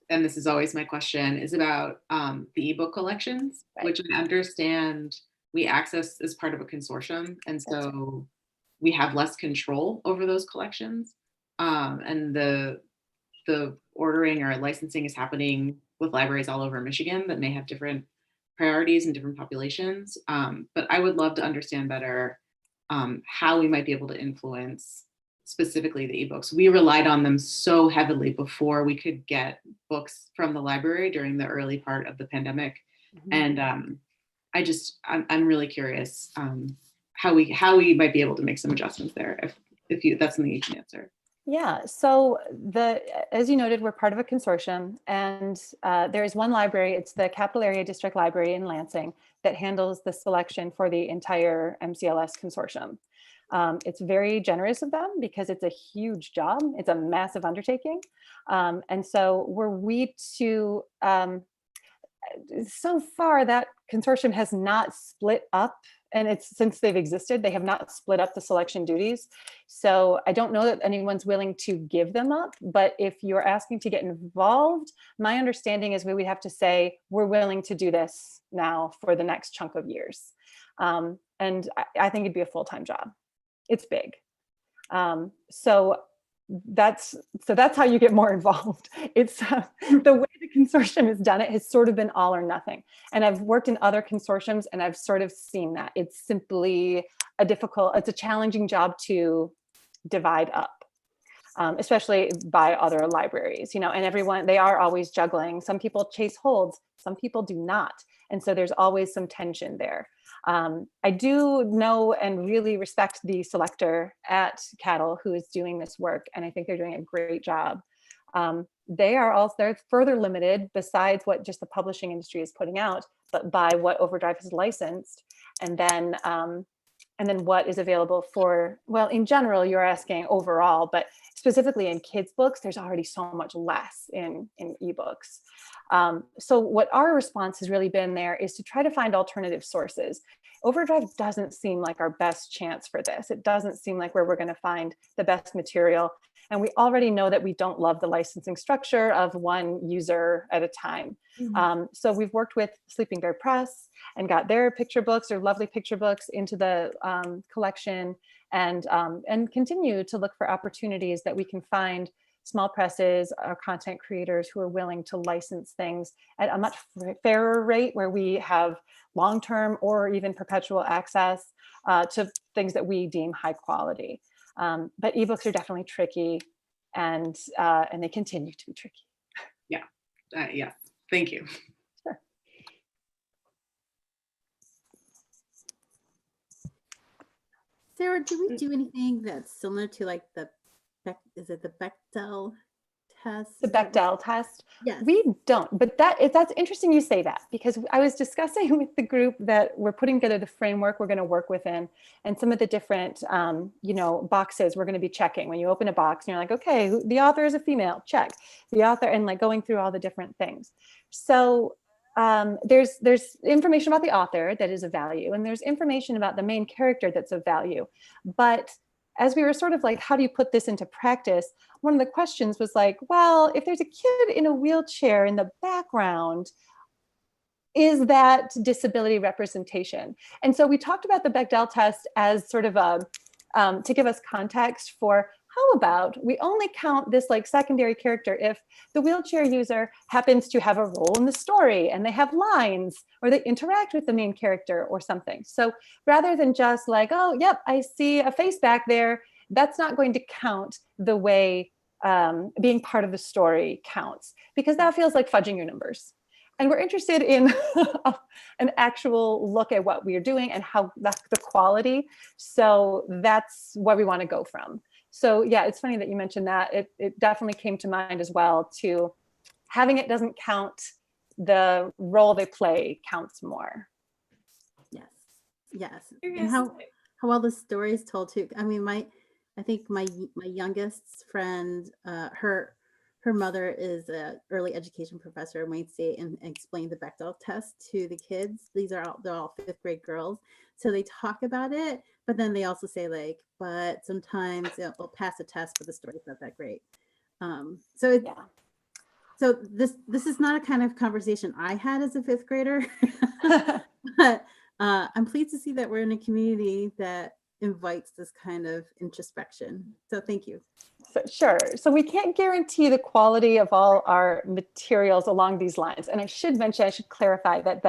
and this is always my question, is about the ebook collections, right, which I understand we access as part of a consortium. And so we have less control over those collections. And the ordering or licensing is happening with libraries all over Michigan that may have different priorities and different populations. But I would love to understand better how we might be able to influence specifically the ebooks. We relied on them so heavily before we could get books from the library during the early part of the pandemic. Mm-hmm. And I'm really curious how we might be able to make some adjustments there if that's something you can answer. Yeah, so as you noted, we're part of a consortium, and there is one library, it's the Capital Area District Library in Lansing, that handles the selection for the entire MCLS consortium. It's very generous of them because it's a huge job. It's a massive undertaking. And so were we to, so far that consortium has not split up, and it's since they've existed, they have not split up the selection duties. So I don't know that anyone's willing to give them up, but if you're asking to get involved, my understanding is we would have to say, we're willing to do this now for the next chunk of years. And I think it'd be a full-time job. It's big. So that's how you get more involved. It's the way the consortium has done it has sort of been all or nothing. And I've worked in other consortiums and I've sort of seen that it's simply it's a challenging job to divide up, especially by other libraries, and they are always juggling. Some people chase holds, some people do not. And so there's always some tension there. I do know and really respect the selector at Cattle who is doing this work, and I think they're doing a great job. They're further limited besides what just the publishing industry is putting out, but by what Overdrive has licensed, and then what is available for, well, in general, you're asking overall, but specifically in kids' books, there's already so much less in ebooks. So what our response has really been there is to try to find alternative sources. Overdrive doesn't seem like our best chance for this. It doesn't seem like where we're going to find the best material. And we already know that we don't love the licensing structure of one user at a time. Mm-hmm. So we've worked with Sleeping Bear Press and got their picture books, or lovely picture books, into the collection, and continue to look for opportunities that we can find small presses or content creators who are willing to license things at a much fairer rate, where we have long-term or even perpetual access to things that we deem high quality. But ebooks are definitely tricky, and they continue to be tricky. Yeah, yeah. Thank you. Sure. Sarah, do we do anything that's similar to like the Bechdel test? The Bechdel test? Yes. We don't, but that's interesting you say that, because I was discussing with the group that we're putting together the framework we're going to work within, and some of the different, boxes we're going to be checking. When you open a box and you're like, okay, the author is a female, check. The author, and like going through all the different things. So there's information about the author that is of value, and there's information about the main character that's of value. But as we were sort of like, how do you put this into practice? One of the questions was like, well, if there's a kid in a wheelchair in the background, is that disability representation? And so we talked about the Bechdel test as sort of to give us context for how about we only count this like secondary character if the wheelchair user happens to have a role in the story and they have lines or they interact with the main character or something. So rather than just like, oh, yep, I see a face back there, that's not going to count the way being part of the story counts, because that feels like fudging your numbers. And we're interested in an actual look at what we are doing and how that's the quality. So that's where we want to go from. So yeah, it's funny that you mentioned that. It definitely came to mind as well, to having it doesn't count, the role they play counts more. Yes, yes. And how well the story is told too. I mean, I think my youngest friend, her mother is an early education professor at Wayne State and explained the Bechdel test to the kids. They're all 5th grade girls. So they talk about it, but then they also say like, but sometimes we'll pass a test, but the story's not that great. So this is not a kind of conversation I had as a 5th grader, but I'm pleased to see that we're in a community that invites this kind of introspection. So thank you. Sure. So we can't guarantee the quality of all our materials along these lines. And I should clarify that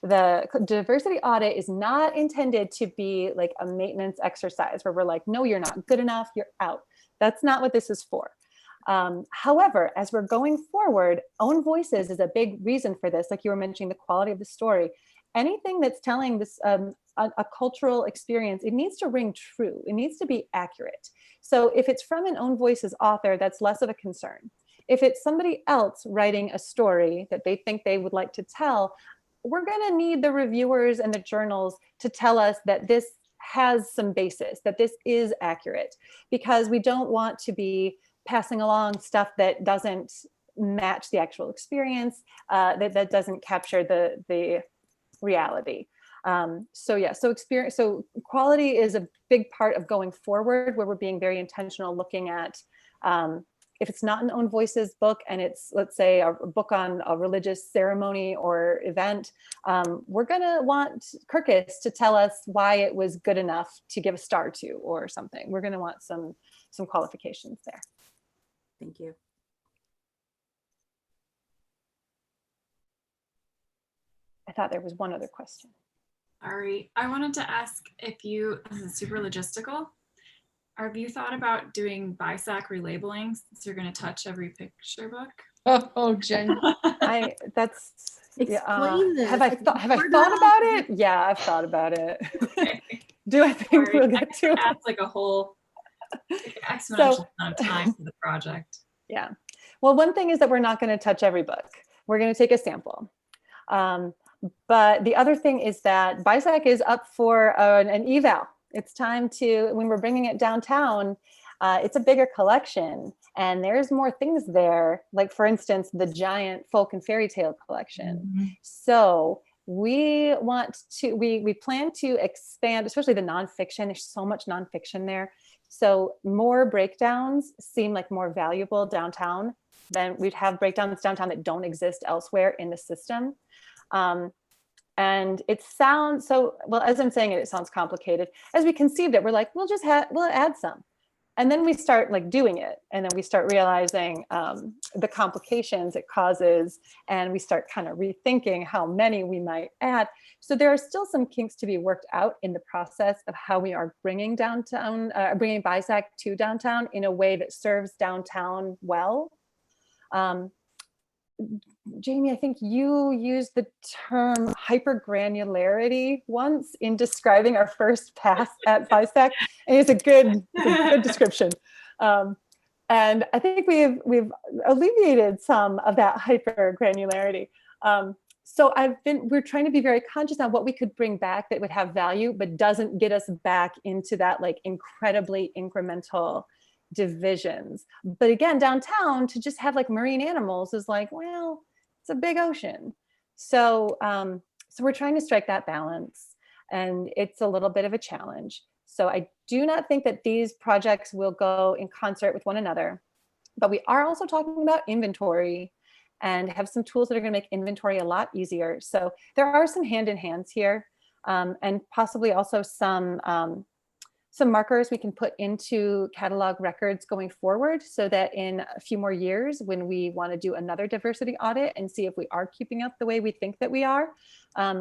the diversity audit is not intended to be like a maintenance exercise where we're like, no, you're not good enough, you're out. That's not what this is for. However, as we're going forward, own voices is a big reason for this. Like you were mentioning, the quality of the story. Anything that's telling this a cultural experience, it needs to ring true. It needs to be accurate. So if it's from an own voices author, that's less of a concern. If it's somebody else writing a story that they think they would like to tell, we're going to need the reviewers and the journals to tell us that this has some basis, that this is accurate, because we don't want to be passing along stuff that doesn't match the actual experience, that doesn't capture the reality. So quality is a big part of going forward, where we're being very intentional, looking at if it's not an own voices book and it's, let's say, a book on a religious ceremony or event, we're gonna want Kirkus to tell us why it was good enough to give a star to or something. We're gonna want some qualifications there. Thank you. I thought there was one other question. Sorry, I wanted to ask if you, this is super logistical, have you thought about doing BISAC relabeling since you're going to touch every picture book? Oh, Jen. Explain this. Have I thought about it? Yeah, I've thought about it. Okay. Do I think Sorry, we'll get to it? That's like a whole exponential amount of time for the project. Yeah. Well, one thing is that we're not going to touch every book. We're going to take a sample. But the other thing is that BISAC is up for an eval. It's time to, when we're bringing it downtown, it's a bigger collection and there's more things there. Like for instance, the giant folk and fairy tale collection. Mm-hmm. So we plan to expand, especially the nonfiction. There's so much nonfiction there. So more breakdowns seem like more valuable downtown. Then we'd have breakdowns downtown that don't exist elsewhere in the system. And it sounds so, well, as I'm saying it, it sounds complicated. As we conceived it, we're like, we'll add some. And then we start like doing it. And then we start realizing the complications it causes. And we start kind of rethinking how many we might add. So there are still some kinks to be worked out in the process of how we are bringing bringing BISAC to downtown in a way that serves downtown well. Jamie, I think you used the term hypergranularity once in describing our first pass at BISAC, and it's a good description. And I think we've alleviated some of that hypergranularity. So we're trying to be very conscious on what we could bring back that would have value, but doesn't get us back into that like incredibly incremental divisions. But again, downtown to just have like marine animals is like, well, it's a big ocean. So so we're trying to strike that balance, and it's a little bit of a challenge. So I do not think that these projects will go in concert with one another, but we are also talking about inventory and have some tools that are going to make inventory a lot easier. So there are some hand in hands here, and possibly also some some markers we can put into catalog records going forward so that in a few more years, when we want to do another diversity audit and see if we are keeping up the way we think that we are,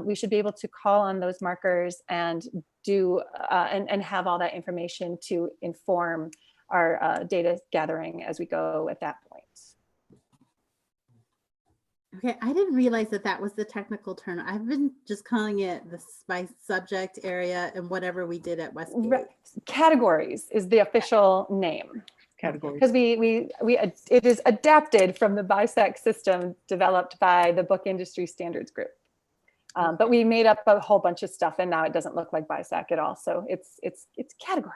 we should be able to call on those markers and do and have all that information to inform our data gathering as we go at that point. Okay, I didn't realize that that was the technical term. I've been just calling it the by subject area and whatever we did at Westgate. Categories is the official name. Categories. Because it is adapted from the BISAC system developed by the Book Industry Standards Group. But we made up a whole bunch of stuff and now it doesn't look like BISAC at all. So it's categories.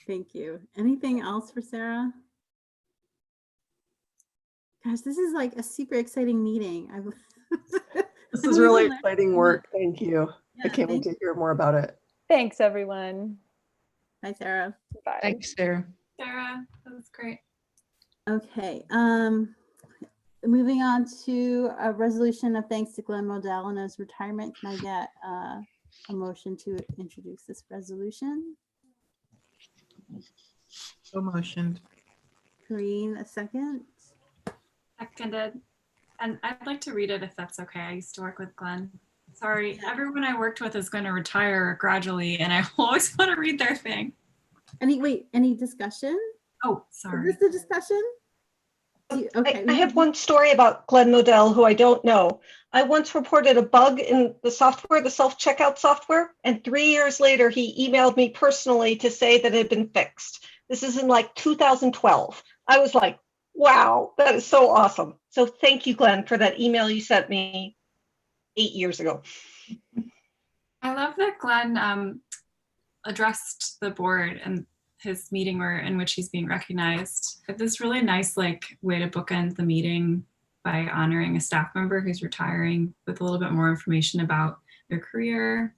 Thank you. Anything else for Sarah? Gosh, this is like a super exciting meeting. This is really exciting work. Thank you. Yeah, I can't wait to hear more about it. Thanks, everyone. Bye, Sarah. Bye. Thanks, Sarah. Sarah, that was great. Okay. Moving on to a resolution of thanks to Glenn Modell on his retirement. Can I get a motion to introduce this resolution? So motioned. Corrine, a second. Seconded. And I'd like to read it if that's okay. I used to work with Glenn. Sorry, everyone I worked with is going to retire gradually and I always want to read their thing. Any discussion? Oh, sorry. Is this the discussion? Okay. I have one story about Glenn Modell who I don't know. I once reported a bug in the software, the self-checkout software, and 3 years later, he emailed me personally to say that it had been fixed. This is in like 2012. I was like, wow, that is so awesome. So thank you, Glenn, for that email you sent me 8 years ago. I love that Glenn addressed the board and his meeting in which he's being recognized. This really nice way to bookend the meeting by honoring a staff member who's retiring with a little bit more information about their career.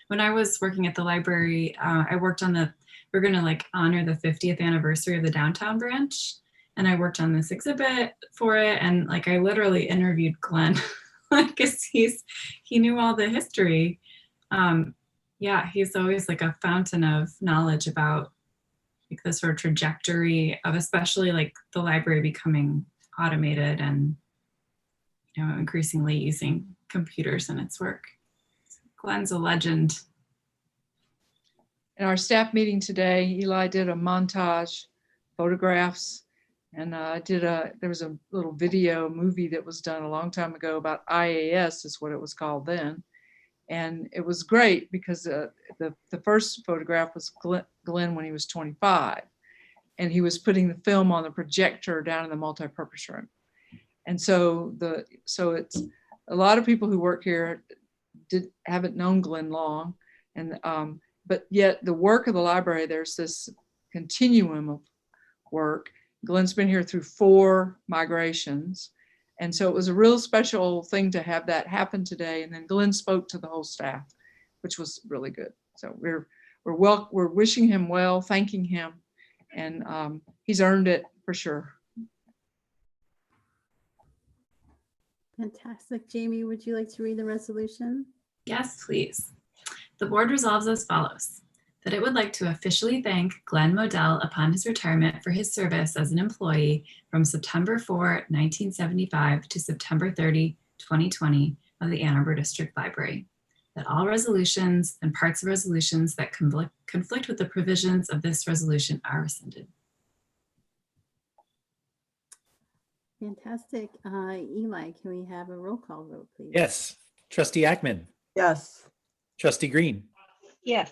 When I was working at the library, I worked on we're gonna honor the 50th anniversary of the downtown branch. And I worked on this exhibit for it. And I literally interviewed Glenn because he knew all the history. Yeah, he's always a fountain of knowledge about the sort of trajectory of especially the library becoming automated and increasingly using computers in its work. Glenn's a legend. In our staff meeting today, Eli did a montage, photographs, and there was a little video movie that was done a long time ago about IAS, is what it was called then. And it was great because the first photograph was Glenn when he was 25. And he was putting the film on the projector down in the multipurpose room. And so it's a lot of people who work here haven't known Glenn long. And but yet the work of the library, there's this continuum of work. Glenn's been here through 4 migrations. And so it was a real special thing to have that happen today. And then Glenn spoke to the whole staff, which was really good. So we're wishing him well, thanking him, and he's earned it for sure. Fantastic. Jamie, would you like to read the resolution? Yes, please. The board resolves as follows. That it would like to officially thank Glenn Modell upon his retirement for his service as an employee from September 4, 1975 to September 30, 2020 of the Ann Arbor District Library. That all resolutions and parts of resolutions that conflict with the provisions of this resolution are rescinded. Fantastic. Eli, can we have a roll call vote, please? Yes. Trustee Ackman. Yes. Trustee Green. Yes.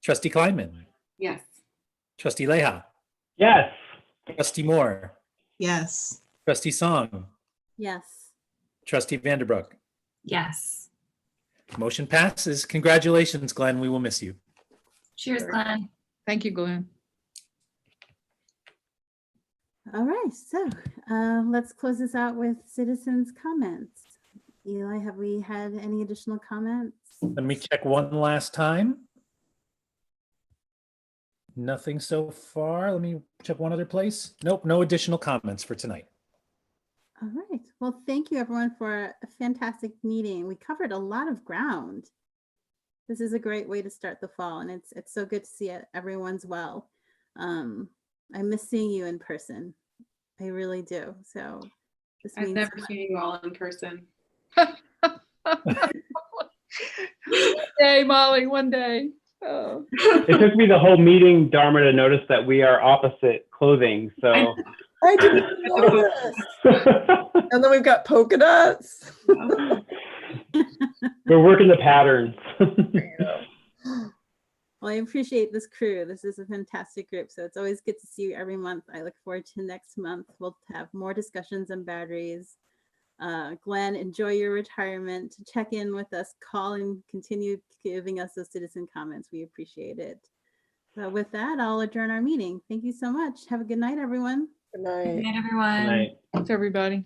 Trustee Kleinman. Yes. Trustee Leha. Yes. Trustee Moore. Yes. Trustee Song. Yes. Trustee Vanderbroek. Yes. Motion passes. Congratulations, Glenn. We will miss you. Cheers, Glenn. Thank you, Glenn. All right, so let's close this out with citizens' comments. Eli, have we had any additional comments? Let me check one last time. Nothing so far. Let me check one other place. Nope, no additional comments for tonight. All right. Well, thank you everyone for a fantastic meeting. We covered a lot of ground. this is a great way to start the fall, and it's so good to see everyone's well. I miss seeing you in person. I really do. So this I've means never seen you all in person. One day, Molly, one day. Oh. It took me the whole meeting, Dharma, to notice that we are opposite clothing. So I didn't notice. And then we've got polka dots. we're working the patterns. Well, I appreciate this crew. This is a fantastic group. So it's always good to see you every month. I look forward to next month. We'll have more discussions on batteries. Glenn, enjoy your retirement. Check in with us, call and continue giving us those citizen comments. We appreciate it. So with that, I'll adjourn our meeting. Thank you so much. Have a good night, everyone. Good night. Good night, everyone. Good night. Thanks, everybody.